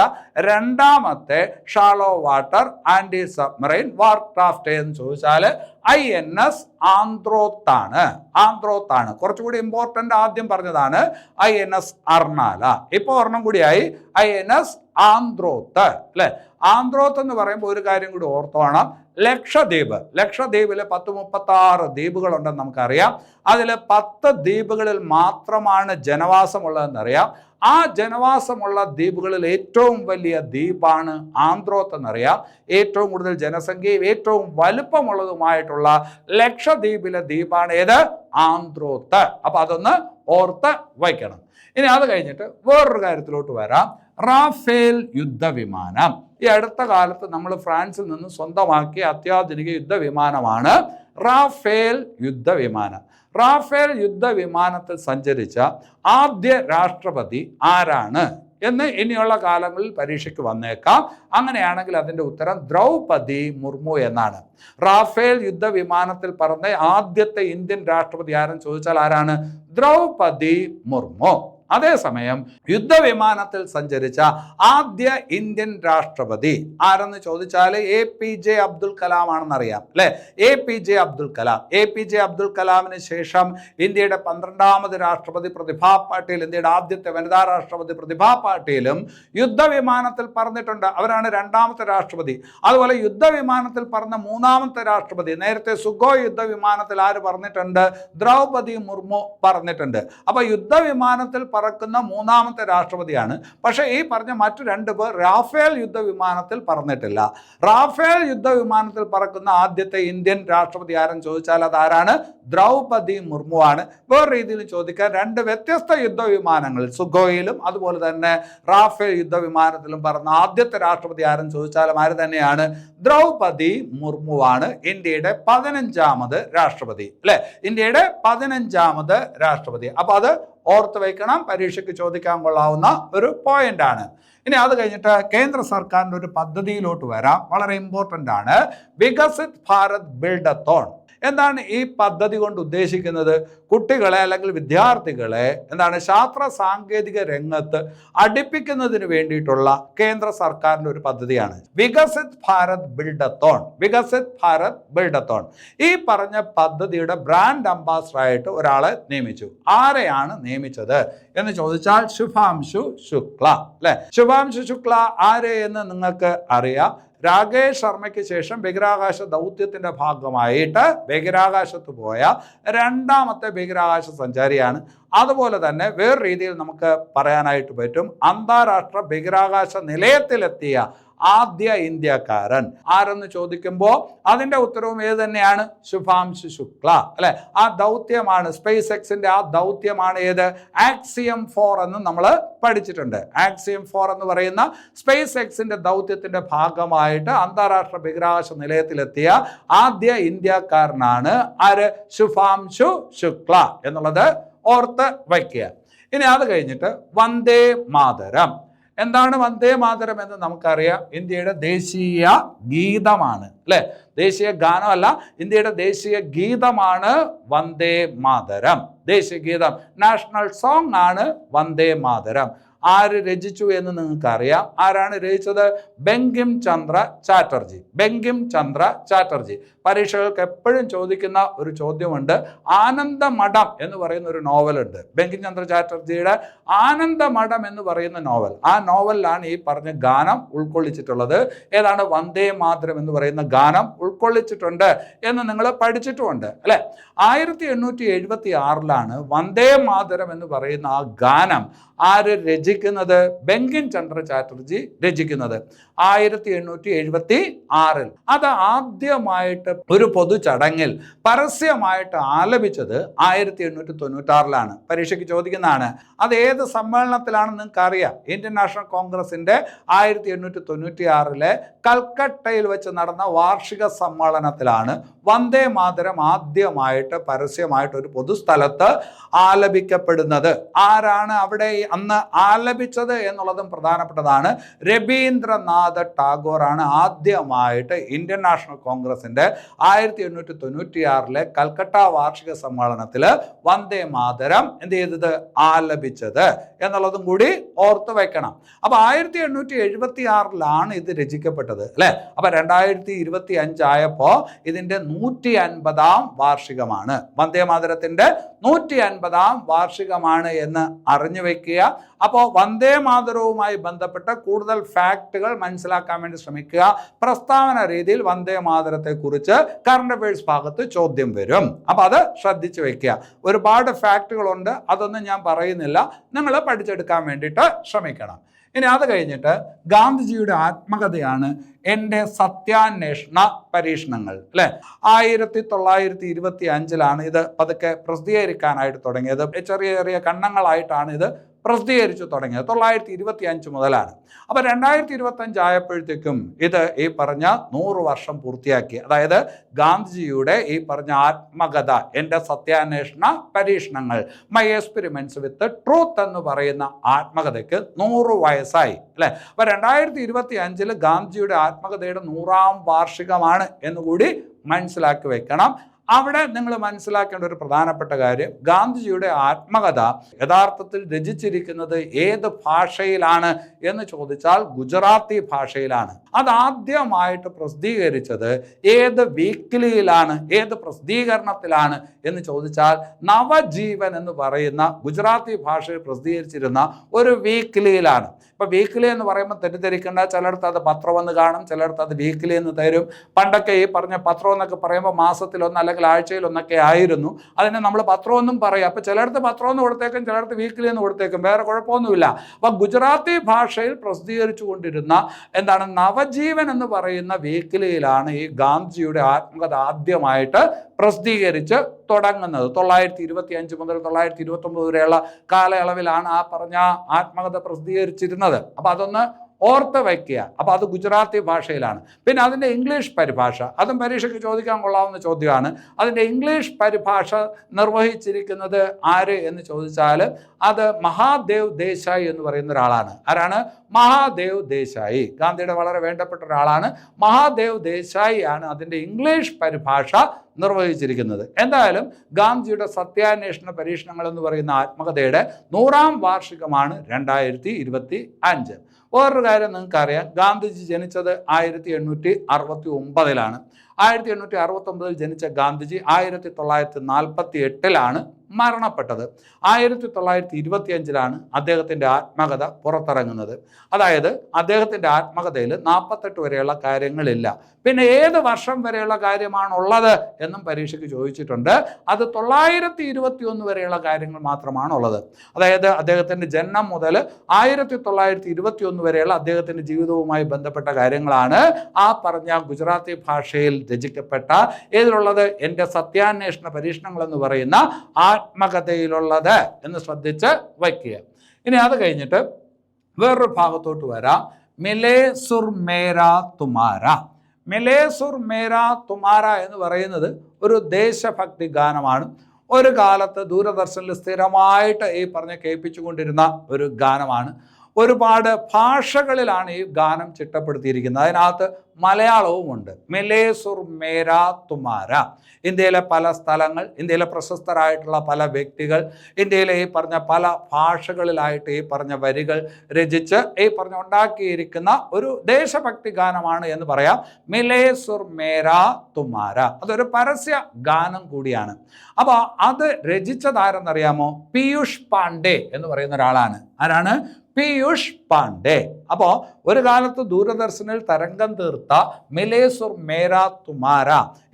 രണ്ടാമത്തെ ഷാലോ വാട്ടർ ആന്റി സബ്മറൈൻ വാർക്രാഫ്റ്റ് എന്ന് ചോദിച്ചാൽ INS ആന്ത്രോത്താണ്. ആന്ത്രോത്താണ് കുറച്ചുകൂടി ഇമ്പോർട്ടൻ്റ്. ആദ്യം പറഞ്ഞതാണ് INS അർണാല. ഇപ്പോൾ ഒരെണ്ണം കൂടിയായി INS ആന്ത്രോത്ത് അല്ലെ. ആന്ത്രോത്ത് എന്ന് പറയുമ്പോൾ ഒരു കാര്യം കൂടി ഓർത്തോണം, ലക്ഷദ്വീപ്. ലക്ഷദ്വീപിൽ 1036 ദ്വീപുകളുണ്ടെന്ന് നമുക്കറിയാം. അതിൽ 10 ദ്വീപുകളിൽ മാത്രമാണ് ജനവാസമുള്ളതെന്നറിയാം. ആ ജനവാസമുള്ള ദ്വീപുകളിൽ ഏറ്റവും വലിയ ദ്വീപാണ് ആന്ത്രോത്ത് എന്നറിയാം. ഏറ്റവും കൂടുതൽ ജനസംഖ്യയും ഏറ്റവും വലുപ്പമുള്ളതുമായിട്ടുള്ള ലക്ഷദ്വീപിലെ ദ്വീപാണ് ഏത്? ആന്ത്രോത്ത്. അപ്പൊ അതൊന്ന് ഓർത്ത് വയ്ക്കണം. ഇനി അത് കഴിഞ്ഞിട്ട് വേറൊരു കാര്യത്തിലോട്ട് വരാം. റാഫേൽ യുദ്ധവിമാനം. ഈ അടുത്ത കാലത്ത് നമ്മൾ ഫ്രാൻസിൽ നിന്ന് സ്വന്തമാക്കിയ അത്യാധുനിക യുദ്ധവിമാനമാണ് റാഫേൽ യുദ്ധവിമാനം. റാഫേൽ യുദ്ധവിമാനത്തിൽ സഞ്ചരിച്ച ആദ്യ രാഷ്ട്രപതി ആരാണ് എന്ന് ഇനിയുള്ള കാലങ്ങളിൽ പരീക്ഷയ്ക്ക് വന്നേക്കാം. അങ്ങനെയാണെങ്കിൽ അതിൻ്റെ ഉത്തരം ദ്രൗപദി മുർമു എന്നാണ്. റാഫേൽ യുദ്ധവിമാനത്തിൽ പറന്ന ആദ്യത്തെ ഇന്ത്യൻ രാഷ്ട്രപതി ആരെന്ന് ചോദിച്ചാൽ ആരാണ്? ദ്രൗപദി മുർമു. അതേസമയം യുദ്ധവിമാനത്തിൽ സഞ്ചരിച്ച ആദ്യ ഇന്ത്യൻ രാഷ്ട്രപതി ആരെന്ന് ചോദിച്ചാൽ APJ അബ്ദുൽ കലാം ആണെന്നറിയാം അല്ലെ. APJ അബ്ദുൽ കലാം. APJ അബ്ദുൽ കലാമിന് ശേഷം ഇന്ത്യയുടെ 12ാമത് രാഷ്ട്രപതി പ്രതിഭാ പാട്ടീൽ, ഇന്ത്യയുടെ ആദ്യത്തെ വനിതാ രാഷ്ട്രപതി പ്രതിഭാ പാട്ടീലും യുദ്ധവിമാനത്തിൽ പറന്നിട്ടുണ്ട്. അവരാണ് 2ാമത്തെ രാഷ്ട്രപതി. അതുപോലെ യുദ്ധവിമാനത്തിൽ പറന്ന 3ാമത്തെ രാഷ്ട്രപതി, നേരത്തെ സുഖോയ് യുദ്ധവിമാനത്തിൽ ആര് പറന്നിട്ടുണ്ട്? ദ്രൗപദി മുർമു പറന്നിട്ടുണ്ട്. അപ്പൊ യുദ്ധവിമാനത്തിൽ പറക്കുന്ന 3ാമത്തെ രാഷ്ട്രപതിയാണ്. പക്ഷേ ഈ പറഞ്ഞ മറ്റു 2 പേർ റാഫേൽ യുദ്ധവിമാനത്തിൽ പറന്നിട്ടില്ല. റാഫേൽ യുദ്ധവിമാനത്തിൽ പറക്കുന്ന ആദ്യത്തെ ഇന്ത്യൻ രാഷ്ട്രപതി ആരെന്ന് ചോദിച്ചാൽ അതാരാണ്? ദ്രൗപദി മുർമു ആണ്. വേറെ രീതിയിൽ ചോദിക്കാൻ 2 വ്യത്യസ്ത യുദ്ധവിമാനങ്ങൾ, സുഖോയിലും അതുപോലെ തന്നെ റാഫേൽ യുദ്ധവിമാനത്തിലും പറന്ന ആദ്യത്തെ രാഷ്ട്രപതി ആരെന്ന് ചോദിച്ചാലും ആര് തന്നെയാണ്? ദ്രൗപദി മുർമു ആണ് ഇന്ത്യയുടെ 15ാമത് രാഷ്ട്രപതി അല്ലെ. ഇന്ത്യയുടെ 15ാമത് രാഷ്ട്രപതി. അപ്പൊ അത് ഓർത്ത് വയ്ക്കണം, പരീക്ഷയ്ക്ക് ചോദിക്കാൻ കൊള്ളാവുന്ന ഒരു പോയിന്റ് ആണ്. ഇനി അത് കഴിഞ്ഞിട്ട് കേന്ദ്ര സർക്കാരിൻ്റെ ഒരു പദ്ധതിയിലോട്ട് വരാം. വളരെ ഇമ്പോർട്ടൻ്റ് ആണ്. വികസിത് ഭാരത് ബിൽഡത്തോൺ. എന്താണ് ഈ പദ്ധതി കൊണ്ട് ഉദ്ദേശിക്കുന്നത്? കുട്ടികളെ അല്ലെങ്കിൽ വിദ്യാർത്ഥികളെ എന്താണ് ശാസ്ത്ര സാങ്കേതിക രംഗത്ത് അടുപ്പിക്കുന്നതിന് വേണ്ടിയിട്ടുള്ള കേന്ദ്ര സർക്കാരിൻ്റെ ഒരു പദ്ധതിയാണ് വികസിത് ഭാരത് ബിൽഡത്തോൺ. വികസിത് ഭാരത് ബിൽഡത്തോൺ. ഈ പറഞ്ഞ പദ്ധതിയുടെ ബ്രാൻഡ് അംബാസഡറായിട്ട് ഒരാളെ നിയമിച്ചു. ആരെയാണ് നിയമിച്ചത് എന്ന് ചോദിച്ചാൽ ശുഭാംശു ശുക്ല അല്ലെ. ശുഭാംശു ശുക്ല ആര് എന്ന് നിങ്ങൾക്ക് അറിയാം. രാകേഷ് ശർമ്മയ്ക്ക് ശേഷം ബഹിരാകാശ ദൗത്യത്തിന്റെ ഭാഗമായിട്ട് ബഹിരാകാശത്ത് പോയ 2ാമത്തെ ബഹിരാകാശ സഞ്ചാരിയാണ്. അതുപോലെ തന്നെ വേറെ രീതിയിൽ നമുക്ക് പറയാനായിട്ട് പറ്റും, അന്താരാഷ്ട്ര ബഹിരാകാശ നിലയത്തിലെത്തിയ ആദ്യ ഇന്ത്യക്കാരൻ ആരെന്ന് ചോദിക്കുമ്പോൾ അതിന്റെ ഉത്തരവും ഏത് തന്നെയാണ്? ശുഭാംശു ശുക്ല, അല്ലെ? ആ ദൗത്യമാണ്, സ്പേസ് എക്സിന്റെ ആ ദൗത്യമാണ് ഏത്? ആക്സിയം 4 എന്ന് നമ്മൾ പഠിച്ചിട്ടുണ്ട്. ആക്സിയം 4 എന്ന് പറയുന്ന സ്പേസ് എക്സിന്റെ ദൗത്യത്തിന്റെ ഭാഗമായിട്ട് അന്താരാഷ്ട്ര ബഹിരാകാശ നിലയത്തിലെത്തിയ ആദ്യ ഇന്ത്യക്കാരനാണ് ആര്? ശുഭാംശു ശുക്ല എന്നുള്ളത് ഓർത്ത് വയ്ക്കുക. ഇനി അത് കഴിഞ്ഞിട്ട് വന്ദേ മാതരം. എന്താണ് വന്ദേ മാതരം എന്ന് നമുക്കറിയാം. ഇന്ത്യയുടെ ദേശീയ ഗീതമാണ്, അല്ലെ? ദേശീയ ഗാനമല്ല, ഇന്ത്യയുടെ ദേശീയ ഗീതമാണ് വന്ദേ മാതരം. ദേശീയ ഗീതം, നാഷണൽ സോങ് ആണ് വന്ദേ മാതരം. ആര് രചിച്ചു എന്ന് നിങ്ങൾക്ക് അറിയാം. ആരാണ് രചിച്ചത്? ബങ്കിം ചന്ദ്ര ചാറ്റർജി. ബങ്കിം ചന്ദ്ര ചാറ്റർജി. പരീക്ഷകൾക്ക് എപ്പോഴും ചോദിക്കുന്ന ഒരു ചോദ്യമുണ്ട്. ആനന്ദമഠം എന്ന് പറയുന്ന ഒരു നോവലുണ്ട്, ബങ്കിം ചന്ദ്ര ചാറ്റർജിയുടെ ആനന്ദമഠം എന്ന് പറയുന്ന നോവൽ. ആ നോവലിലാണ് ഈ പറഞ്ഞ ഗാനം ഉൾക്കൊള്ളിച്ചിട്ടുള്ളത്. ഏതാണ്? വന്ദേ മാതരം എന്ന് പറയുന്ന ഗാനം ഉൾക്കൊള്ളിച്ചിട്ടുണ്ട് എന്ന് നിങ്ങൾ പഠിച്ചിട്ടുമുണ്ട്, അല്ലെ? 1876 വന്ദേ മാതരം എന്ന് പറയുന്ന ആ ഗാനം ആര് രചിക്കുന്നത്? ബങ്കിം ചന്ദ്ര ചാറ്റർജി രചിക്കുന്നത് 1876. അത് ആദ്യമായിട്ട് ഒരു പൊതു ചടങ്ങിൽ പരസ്യമായിട്ട് ആലപിച്ചത് 1896. പരീക്ഷയ്ക്ക് ചോദിക്കുന്നതാണ്. അത് ഏത് സമ്മേളനത്തിലാണെന്ന് നിങ്ങൾക്ക് അറിയാം. ഇന്ത്യൻ നാഷണൽ കോൺഗ്രസിന്റെ 1896 കൽക്കട്ടയിൽ വെച്ച് നടന്ന വാർഷിക സമ്മേളനത്തിലാണ് വന്ദേ മാതരം ആദ്യമായിട്ട് പരസ്യമായിട്ട് ഒരു പൊതുസ്ഥലത്ത് ആലപിക്കപ്പെടുന്നത്. ആരാണ് അവിടെ അന്ന് ആലപിച്ചത് എന്നുള്ളതും പ്രധാനപ്പെട്ടതാണ്. രവീന്ദ്രനാഥ് ടാഗോർ ആണ് ആദ്യമായിട്ട് ഇന്ത്യൻ നാഷണൽ കോൺഗ്രസിന്റെ 1896 കൽക്കട്ട വാർഷിക സമ്മേളനത്തിൽ വന്ദേ മാതരം എന്ത് ചെയ്തത്? ആലപിച്ചത് എന്നുള്ളതും കൂടി ഓർത്തു വെക്കണം. അപ്പൊ 1876 ഇത് രചിക്കപ്പെട്ടത്, അല്ലെ? അപ്പൊ 2025 ആയപ്പോ ഇതിന്റെ 150ാം വാർഷികമാണ്. വന്ദേ മാതരത്തിന്റെ 150ാം വാർഷികമാണ് എന്ന് അറിഞ്ഞു വെക്കുക. അപ്പോൾ വന്ദേ മാതരവുമായി ബന്ധപ്പെട്ട കൂടുതൽ ഫാക്ടുകൾ മനസ്സിലാക്കാൻ വേണ്ടി ശ്രമിക്കുക. പ്രസ്താവന രീതിയിൽ വന്ദേ മാതരത്തെ കുറിച്ച് കറണ്ട് അഫയേഴ്സ് ഭാഗത്ത് ചോദ്യം വരും. അപ്പൊ അത് ശ്രദ്ധിച്ചു വെക്കുക. ഒരുപാട് ഫാക്ടുകളുണ്ട്, അതൊന്നും ഞാൻ പറയുന്നില്ല, നിങ്ങൾ പഠിച്ചെടുക്കാൻ വേണ്ടിയിട്ട് ശ്രമിക്കണം. ഇനി അത് കഴിഞ്ഞിട്ട് ഗാന്ധിജിയുടെ ആത്മകഥയാണ് എൻ്റെ സത്യാന്വേഷണ പരീക്ഷണങ്ങൾ, അല്ലെ? 1925 ഇത് പതുക്കെ പ്രസിദ്ധീകരിക്കാനായിട്ട് തുടങ്ങിയത്. ചെറിയ ചെറിയ കണ്ണങ്ങളായിട്ടാണ് ഇത് പ്രസിദ്ധീകരിച്ചു തുടങ്ങിയത്. 1925 മുതലാണ്. അപ്പൊ 2025 ആയപ്പോഴത്തേക്കും ഇത് ഈ പറഞ്ഞ 100 വർഷം പൂർത്തിയാക്കി. അതായത് ഗാന്ധിജിയുടെ ഈ പറഞ്ഞ ആത്മകഥ എൻ്റെ സത്യാന്വേഷണ പരീക്ഷണങ്ങൾ, മൈ എക്സ്പെരിമെന്റ്സ് വിത്ത് ട്രൂത്ത് എന്ന് പറയുന്ന ആത്മകഥയ്ക്ക് 100 വയസ്സായി, അല്ലെ? അപ്പൊ 2025 ഗാന്ധിജിയുടെ ആത്മകഥയുടെ 100ാം വാർഷികമാണ് എന്നുകൂടി മനസ്സിലാക്കി വെക്കണം. അവിടെ നിങ്ങൾ മനസ്സിലാക്കേണ്ട ഒരു പ്രധാനപ്പെട്ട കാര്യം, ഗാന്ധിജിയുടെ ആത്മകഥ യഥാർത്ഥത്തിൽ രചിച്ചിരിക്കുന്നത് ഏത് ഭാഷയിലാണ് എന്ന് ചോദിച്ചാൽ ഗുജറാത്തി ഭാഷയിലാണ്. അതാദ്യമായിട്ട് പ്രസിദ്ധീകരിച്ചത് ഏത് വീക്കിലിയിലാണ്, ഏത് പ്രസിദ്ധീകരണത്തിലാണ് എന്ന് ചോദിച്ചാൽ നവജീവൻ എന്ന് പറയുന്ന ഗുജറാത്തി ഭാഷയിൽ പ്രസിദ്ധീകരിച്ചിരുന്ന ഒരു വീക്കിലിയിലാണ്. ഇപ്പൊ വീക്കിലി എന്ന് പറയുമ്പോൾ തെറ്റിദ്ധരിക്കേണ്ട, ചിലയിടത്ത് അത് പത്രമെന്ന് കാണും, ചിലയിടത്ത് അത് വീക്കിലി എന്ന് തരും. പണ്ടൊക്കെ ഈ പറഞ്ഞ പത്രം എന്നൊക്കെ പറയുമ്പോൾ മാസത്തിലൊന്ന് അല്ലെങ്കിൽ ആഴ്ചയിലൊന്നൊക്കെ ആയിരുന്നു. അതിനെ നമ്മൾ പത്രമൊന്നും പറയും. അപ്പൊ ചിലയിടത്ത് പത്രം എന്ന് കൊടുത്തേക്കും, ചിലയിടത്ത് വീക്കിലി എന്ന് കൊടുത്തേക്കും, വേറെ കുഴപ്പമൊന്നുമില്ല. അപ്പൊ ഗുജറാത്തി ഭാഷയിൽ പ്രസിദ്ധീകരിച്ചു കൊണ്ടിരുന്ന എന്താണ് നവജീവൻ എന്ന് പറയുന്ന വീക്കിലിയിലാണ് ഈ ഗാന്ധിജിയുടെ ആത്മകഥ ആദ്യമായിട്ട് പ്രസിദ്ധീകരിച്ച് തുടങ്ങുന്നത്. 925 മുതൽ 929 വരെയുള്ള കാലയളവിലാണ് ആ പറഞ്ഞ ആത്മകഥ പ്രസിദ്ധീകരിച്ചിരുന്നത്. അപ്പൊ അതൊന്ന് ഓർത്ത് വയ്ക്കുക. അപ്പോൾ അത് ഗുജറാത്തി ഭാഷയിലാണ്. പിന്നെ അതിൻ്റെ ഇംഗ്ലീഷ് പരിഭാഷ, അതും പരീക്ഷയ്ക്ക് ചോദിക്കാൻ കൊള്ളാവുന്ന ചോദ്യമാണ്. അതിൻ്റെ ഇംഗ്ലീഷ് പരിഭാഷ നിർവഹിച്ചിരിക്കുന്നത് ആര് എന്ന് ചോദിച്ചാൽ അത് മഹാദേവ് ദേശായി എന്ന് പറയുന്ന ഒരാളാണ്. ആരാണ്? മഹാദേവ് ദേശായി. ഗാന്ധിയുടെ വളരെ വേണ്ടപ്പെട്ട ഒരാളാണ്. മഹാദേവ് ദേശായി ആണ് അതിൻ്റെ ഇംഗ്ലീഷ് പരിഭാഷ നിർവഹിച്ചിരിക്കുന്നത്. എന്തായാലും ഗാന്ധിജിയുടെ സത്യാന്വേഷണ പരീക്ഷണങ്ങൾ എന്ന് പറയുന്ന ആത്മകഥയുടെ 100ാം വാർഷികമാണ് 2025. വേറൊരു കാര്യം നിങ്ങൾക്കറിയാം, ഗാന്ധിജി ജനിച്ചത് 1869 1869 ജനിച്ച ഗാന്ധിജി 1948 മരണപ്പെട്ടത്. 1925 അദ്ദേഹത്തിൻ്റെ ആത്മകഥ പുറത്തിറങ്ങുന്നത്. അതായത് അദ്ദേഹത്തിൻ്റെ ആത്മകഥയിൽ 48 വരെയുള്ള കാര്യങ്ങളില്ല. പിന്നെ ഏത് വർഷം വരെയുള്ള കാര്യമാണുള്ളത് എന്നും പരീക്ഷയ്ക്ക് ചോദിച്ചിട്ടുണ്ട്. അത് 921 വരെയുള്ള കാര്യങ്ങൾ മാത്രമാണുള്ളത്. അതായത് അദ്ദേഹത്തിൻ്റെ ജനനം മുതൽ 1921 വരെയുള്ള അദ്ദേഹത്തിൻ്റെ ജീവിതവുമായി ബന്ധപ്പെട്ട കാര്യങ്ങളാണ് ആ പറഞ്ഞ ഗുജറാത്തി ഭാഷയിൽ രചിക്കപ്പെട്ട ഏതിലുള്ളത് എൻ്റെ സത്യാന്വേഷണ പരീക്ഷണങ്ങൾ എന്ന് പറയുന്ന ആത്മകഥയിലുള്ളത് എന്ന് ശ്രദ്ധിച്ച് വയ്ക്കുക. ഇനി അത് കഴിഞ്ഞിട്ട് വേറൊരു ഭാഗത്തോട്ട് വരാം. മിലേ സുർ മേരാ തുമാര. മിലേ സുർ മേരാ തുമാര എന്ന് പറയുന്നത് ഒരു ദേശഭക്തി ഗാനമാണ്. ഒരു കാലത്ത് ദൂരദർശനിൽ സ്ഥിരമായിട്ട് ഈ പറഞ്ഞ് കേൾപ്പിച്ചുകൊണ്ടിരുന്ന ഒരു ഗാനമാണ്. ഒരുപാട് ഭാഷകളിലാണ് ഈ ഗാനം ചിട്ടപ്പെടുത്തിയിരിക്കുന്നത്. അതിനകത്ത് മലയാളവുമുണ്ട്. മിലേ സുർ മേരാ തുമാര. ഇന്ത്യയിലെ പല സ്ഥലങ്ങൾ, ഇന്ത്യയിലെ പ്രശസ്തരായിട്ടുള്ള പല വ്യക്തികൾ, ഇന്ത്യയിലെ ഈ പറഞ്ഞ പല ഭാഷകളിലായിട്ട് ഈ പറഞ്ഞ വരികൾ രചിച്ച് ഈ പറഞ്ഞ ഉണ്ടാക്കിയിരിക്കുന്ന ഒരു ദേശഭക്തി ഗാനമാണ് എന്ന് പറയാം. മിലേ സുർ മേരാ തുമാര. അതൊരു പരസ്യ ഗാനം കൂടിയാണ്. അപ്പോൾ അത് രചിച്ചതാരെന്നറിയാമോ? പീയൂഷ് പാണ്ഡെ എന്ന് പറയുന്ന ഒരാളാണ്. ആരാണ്? പീയൂഷ് പാണ്ഡെ. അപ്പോൾ ഒരു കാലത്ത് ദൂരദർശനിൽ തരംഗം തീർത്ത മിലേ സുർ മേരാ തുമാര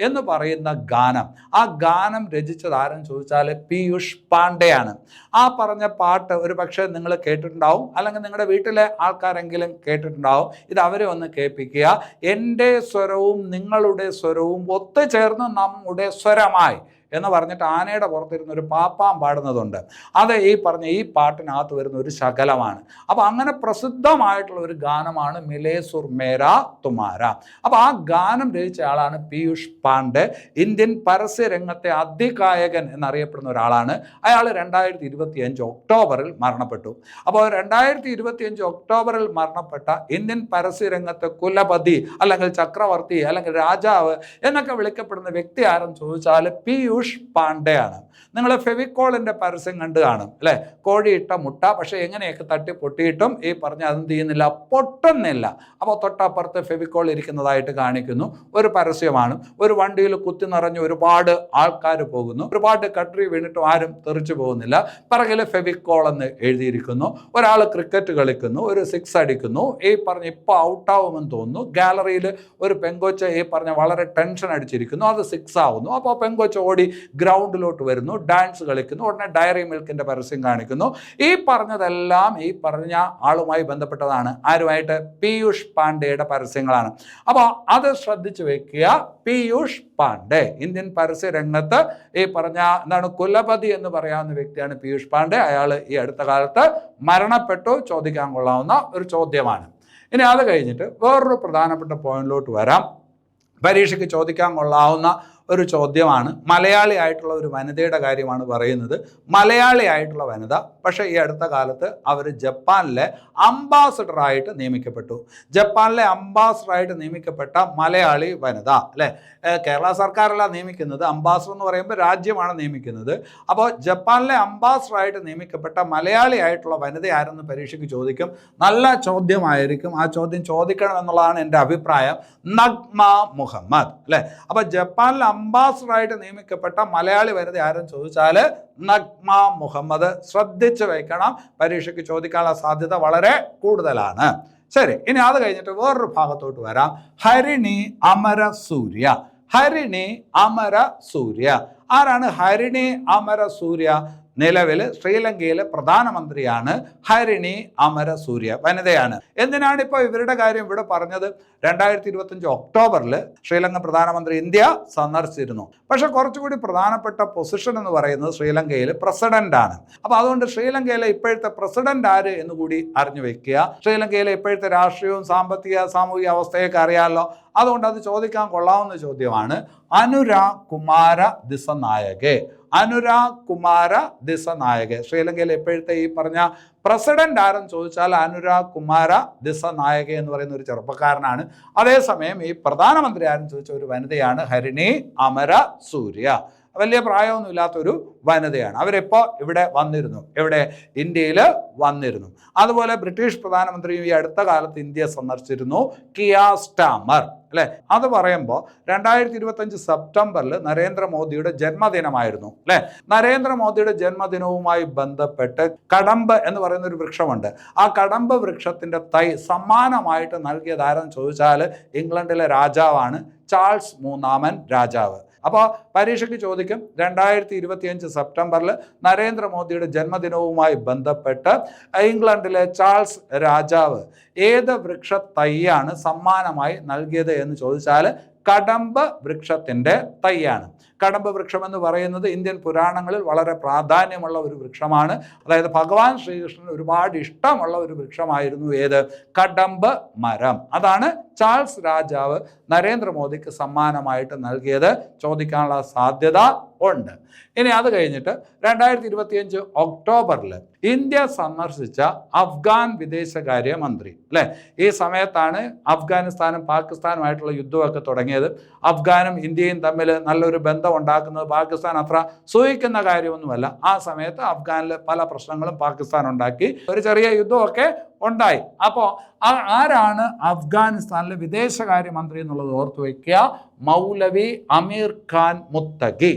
എന്ന് പറയുന്ന ഗാനം, ആ ഗാനം രചിച്ചത് ആരെന്ന് ചോദിച്ചാൽ പീയൂഷ് പാണ്ഡെയാണ്. ആ പറഞ്ഞ പാട്ട് ഒരു പക്ഷേ നിങ്ങൾ കേട്ടിട്ടുണ്ടാവും, അല്ലെങ്കിൽ നിങ്ങളുടെ വീട്ടിലെ ആൾക്കാരെങ്കിലും കേട്ടിട്ടുണ്ടാവും. ഇത് അവരെ ഒന്ന് കേൾപ്പിക്കുക. എൻ്റെ സ്വരവും നിങ്ങളുടെ സ്വരവും ഒത്തുചേർന്ന് നമ്മുടെ സ്വരമായി എന്ന് പറഞ്ഞിട്ട് ആനയുടെ പുറത്തിരുന്ന ഒരു പാപ്പാൻ പാടുന്നതുണ്ട്. അത് ഈ പറഞ്ഞ ഈ പാട്ടിനകത്ത് വരുന്ന ഒരു ശകലമാണ്. അപ്പോൾ അങ്ങനെ പ്രസിദ്ധമായിട്ടുള്ള ഒരു ഗാനമാണ് മിലേ സുർ മേരാ തുമാര. അപ്പോൾ ആ ഗാനം രചിച്ച ആളാണ് പീയൂഷ് പാണ്ഡെ. ഇന്ത്യൻ പരസ്യ രംഗത്തെ അതികായകൻ എന്നറിയപ്പെടുന്ന ഒരാളാണ്. അയാൾ 2025 ഒക്ടോബറിൽ മരണപ്പെട്ടു. അപ്പോൾ 2025 ഒക്ടോബറിൽ മരണപ്പെട്ട ഇന്ത്യൻ പരസ്യ രംഗത്തെ കുലപതി അല്ലെങ്കിൽ ചക്രവർത്തി അല്ലെങ്കിൽ രാജാവ് എന്നൊക്കെ വിളിക്കപ്പെടുന്ന വ്യക്തി ആരെന്ന് ചോദിച്ചാൽ പീയൂഷ് പാണ്ഡെയാണ്. നിങ്ങൾ ഫെവിക്കോളിൻ്റെ പരസ്യം കണ്ടു കാണും അല്ലേ? കോഴിയിട്ട മുട്ട, പക്ഷേ എങ്ങനെയൊക്കെ തട്ടി പൊട്ടിയിട്ടും ഈ പറഞ്ഞ അതെന്ത് ചെയ്യുന്നില്ല, പൊട്ടുന്നില്ല. അപ്പോൾ തൊട്ടപ്പുറത്ത് ഫെവിക്കോൾ ഇരിക്കുന്നതായിട്ട് കാണിക്കുന്നു. ഒരു പരസ്യമാണ്. ഒരു വണ്ടിയിൽ കുത്തി നിറഞ്ഞ് ഒരുപാട് ആൾക്കാർ പോകുന്നു. ഒരുപാട് കട്രി വീണിട്ടും ആരും തെറിച്ചു പോകുന്നില്ല. പിറകിൽ ഫെവിക്കോൾ എന്ന് എഴുതിയിരിക്കുന്നു. ഒരാൾ ക്രിക്കറ്റ് കളിക്കുന്നു, ഒരു 6 അടിക്കുന്നു. ഈ പറഞ്ഞ് ഇപ്പോൾ ഔട്ടാവുമെന്ന് തോന്നുന്നു. ഗാലറിയിൽ ഒരു പെങ്കൊച്ച് ഈ പറഞ്ഞ വളരെ ടെൻഷൻ അടിച്ചിരിക്കുന്നു. അത് 6 ആവുന്നു. അപ്പോൾ പെങ്കൊച്ച് ഓടി ഗ്രൗണ്ടിലോട്ട് വരുന്നു, ഡാൻസ് കളിക്കുന്നു. ഉടനെ ഡയറി മിൽക്കിൻ്റെ പരസ്യം കാണിക്കുന്നു. ഈ പറഞ്ഞതെല്ലാം ഈ പറഞ്ഞ ആളുമായി ബന്ധപ്പെട്ടതാണ്. ആരുമായിട്ട്? പീയൂഷ് പാണ്ഡെയുടെ പരസ്യങ്ങളാണ്. അപ്പോൾ അത് ശ്രദ്ധിച്ചു വെക്കുക. പീയൂഷ് പാണ്ഡെ ഇന്ത്യൻ പരസ്യ രംഗത്ത് ഈ പറഞ്ഞ എന്താണ് കുലപതി എന്ന് പറയാവുന്ന വ്യക്തിയാണ് പീയൂഷ് പാണ്ഡെ. അയാൾ ഈ അടുത്ത കാലത്ത് മരണപ്പെട്ടു. ചോദിക്കാൻ കൊള്ളാവുന്ന ഒരു ചോദ്യമാണ്. ഇനി അത് കഴിഞ്ഞിട്ട് വേറൊരു പ്രധാനപ്പെട്ട പോയിന്റിലോട്ട് വരാം. പരീക്ഷയ്ക്ക് ചോദിക്കാൻ കൊള്ളാവുന്ന ഒരു ചോദ്യമാണ്. മലയാളി ആയിട്ടുള്ള ഒരു വനിതയുടെ കാര്യമാണ് പറയുന്നത്. മലയാളി ആയിട്ടുള്ള വനിത, പക്ഷേ ഈ അടുത്ത കാലത്ത് അവർ ജപ്പാനിലെ അംബാസഡറായിട്ട് നിയമിക്കപ്പെട്ടു. ജപ്പാനിലെ അംബാസഡറായിട്ട് നിയമിക്കപ്പെട്ട മലയാളി വനിത അല്ലേ? കേരള സർക്കാരല്ല നിയമിക്കുന്നത്. അംബാസഡർ എന്ന് പറയുമ്പോൾ രാജ്യമാണ് നിയമിക്കുന്നത്. അപ്പോൾ ജപ്പാനിലെ അംബാസഡറായിട്ട് നിയമിക്കപ്പെട്ട മലയാളി ആയിട്ടുള്ള വനിത ആരെന്ന് പരീക്ഷയ്ക്ക് ചോദിക്കും. നല്ല ചോദ്യമായിരിക്കും. ആ ചോദ്യം ചോദിക്കണം എന്നുള്ളതാണ് എൻ്റെ അഭിപ്രായം. നഗ്മ മുഹമ്മദ് അല്ലേ? അപ്പോൾ ജപ്പാനിലെ അംബാസഡറായിട്ട് നിയമിക്കപ്പെട്ട മലയാളി വനിത ആരെന്ന് ചോദിച്ചാൽ നഗ്മ മുഹമ്മദ്. ശ്രദ്ധിച്ചു വയ്ക്കണം. പരീക്ഷയ്ക്ക് ചോദിക്കാനുള്ള സാധ്യത വളരെ കൂടുതലാണ്. ശരി, ഇനി അത് കഴിഞ്ഞിട്ട് വേറൊരു ഭാഗത്തോട്ട് വരാം. ഹരിണി അമര സൂര്യ. ഹരിണി അമര സൂര്യ. ആരാണ് ഹരിണി അമര സൂര്യ? നിലവിൽ ശ്രീലങ്കയിലെ പ്രധാനമന്ത്രിയാണ് ഹരിണി അമര സൂര്യ. വനിതയാണ്. എന്തിനാണ് ഇപ്പോൾ ഇവരുടെ കാര്യം ഇവിടെ പറഞ്ഞത്? 2025 ഒക്ടോബറിൽ ശ്രീലങ്ക പ്രധാനമന്ത്രി ഇന്ത്യ സന്ദർശിച്ചിരുന്നു. പക്ഷെ കുറച്ചുകൂടി പ്രധാനപ്പെട്ട പൊസിഷൻ എന്ന് പറയുന്നത് ശ്രീലങ്കയിൽ പ്രസിഡന്റാണ്. അപ്പോൾ അതുകൊണ്ട് ശ്രീലങ്കയിലെ ഇപ്പോഴത്തെ പ്രസിഡന്റ് ആര് എന്ന് കൂടി അറിഞ്ഞു വെക്കുക. ശ്രീലങ്കയിലെ ഇപ്പോഴത്തെ രാഷ്ട്രീയവും സാമ്പത്തിക സാമൂഹിക അവസ്ഥയൊക്കെ അറിയാമല്ലോ. അതുകൊണ്ട് അത് ചോദിക്കാൻ കൊള്ളാവുന്ന ചോദ്യമാണ്. അനുരാ കുമാര ദിസനായകെ. അനുരാ കുമാര ദിസനായകെ. ശ്രീലങ്കയിലെ ഇപ്പോഴത്തെ ഈ പറഞ്ഞ പ്രസിഡന്റ് ആരെന്ന് ചോദിച്ചാൽ അനുരാ കുമാര ദിസനായകെ എന്ന് പറയുന്ന ഒരു ചെറുപ്പക്കാരനാണ്. അതേസമയം ഈ പ്രധാനമന്ത്രി ആരെന്ന് ചോദിച്ച ഒരു വനിതയാണ് ഹരിണി അമര സൂര്യ. വലിയ പ്രായമൊന്നുമില്ലാത്തൊരു വനിതയാണ്. അവരിപ്പോൾ ഇവിടെ വന്നിരുന്നു, എവിടെ, ഇന്ത്യയിൽ വന്നിരുന്നു. അതുപോലെ ബ്രിട്ടീഷ് പ്രധാനമന്ത്രിയും ഈ അടുത്ത കാലത്ത് ഇന്ത്യ സന്ദർശിച്ചിരുന്നു, കിയാർ സ്റ്റാമർ, അല്ലെ. അത് പറയുമ്പോൾ 2025 സെപ്റ്റംബറിൽ നരേന്ദ്രമോദിയുടെ ജന്മദിനമായിരുന്നു, അല്ലെ. നരേന്ദ്രമോദിയുടെ ജന്മദിനവുമായി ബന്ധപ്പെട്ട് കടമ്പ് എന്ന് പറയുന്ന ഒരു വൃക്ഷമുണ്ട്. ആ കടമ്പ് വൃക്ഷത്തിന്റെ തൈ സമ്മാനമായിട്ട് നൽകിയത് ആരെന്ന് ചോദിച്ചാൽ ഇംഗ്ലണ്ടിലെ രാജാവാണ്, ചാൾസ് മൂന്നാമൻ രാജാവ്. അപ്പോൾ പരീക്ഷയ്ക്ക് ചോദിക്കും, 2025 സെപ്റ്റംബറിൽ നരേന്ദ്രമോദിയുടെ ജന്മദിനവുമായി ബന്ധപ്പെട്ട് ഇംഗ്ലണ്ടിലെ ചാൾസ് രാജാവ് ഏത് വൃക്ഷ തൈയാണ് സമ്മാനമായി നൽകിയത് എന്ന് ചോദിച്ചാൽ കടമ്പ് വൃക്ഷത്തിൻ്റെ തൈയാണ്. കടമ്പ് വൃക്ഷം എന്ന് പറയുന്നത് ഇന്ത്യൻ പുരാണങ്ങളിൽ വളരെ പ്രാധാന്യമുള്ള ഒരു വൃക്ഷമാണ്. അതായത് ഭഗവാൻ ശ്രീകൃഷ്ണന് ഒരുപാട് ഇഷ്ടമുള്ള ഒരു വൃക്ഷമായിരുന്നു ഏത്, കടമ്പ് മരം. അതാണ് ചാൾസ് രാജാവ് നരേന്ദ്രമോദിക്ക് സമ്മാനമായിട്ട് നൽകിയത്. ചോദിക്കാനുള്ള സാധ്യത ഉണ്ട്. ഇനി അത് കഴിഞ്ഞിട്ട് 2025 ഒക്ടോബറിൽ ഇന്ത്യ സന്ദർശിച്ച അഫ്ഗാൻ വിദേശകാര്യ മന്ത്രി, അല്ലെ. ഈ സമയത്താണ് അഫ്ഗാനിസ്ഥാനും പാകിസ്ഥാനുമായിട്ടുള്ള യുദ്ധമൊക്കെ തുടങ്ങിയത്. അഫ്ഗാനും ഇന്ത്യയും തമ്മിൽ നല്ലൊരു ബന്ധം ഉണ്ടാക്കുന്നത് പാകിസ്ഥാൻ അത്ര സൂഹിക്കുന്ന കാര്യമൊന്നുമല്ല. ആ സമയത്ത് അഫ്ഗാനിൽ പല പ്രശ്നങ്ങളും പാകിസ്ഥാൻ ഉണ്ടാക്കി, ഒരു ചെറിയ യുദ്ധമൊക്കെ ഉണ്ടായി. അപ്പോൾ ആരാണ് അഫ്ഗാനിസ്ഥാനിലെ വിദേശകാര്യമന്ത്രി എന്നുള്ളത് ഓർത്തു വയ്ക്കുക, മൗലവി അമീർ ഖാൻ മുത്തഖി.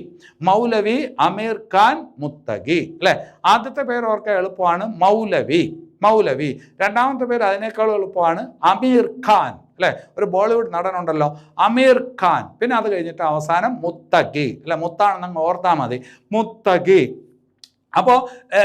മൗലവി അമീർ ഖാൻ മുത്തഖി, അല്ലെ. ആദ്യത്തെ പേര് ഓർക്കാൻ എളുപ്പമാണ്, മൗലവി. രണ്ടാമത്തെ പേര് അതിനേക്കാൾ എളുപ്പമാണ്, അമീർ ഖാൻ, അല്ലെ. ഒരു ബോളിവുഡ് നടനുണ്ടല്ലോ, അമീർ ഖാൻ. പിന്നെ അത് കഴിഞ്ഞിട്ട് അവസാനം മുത്തഖി, അല്ലെ. മുത്താണെന്ന് ഓർത്താൽ മതി, മുത്തഖി. അപ്പോൾ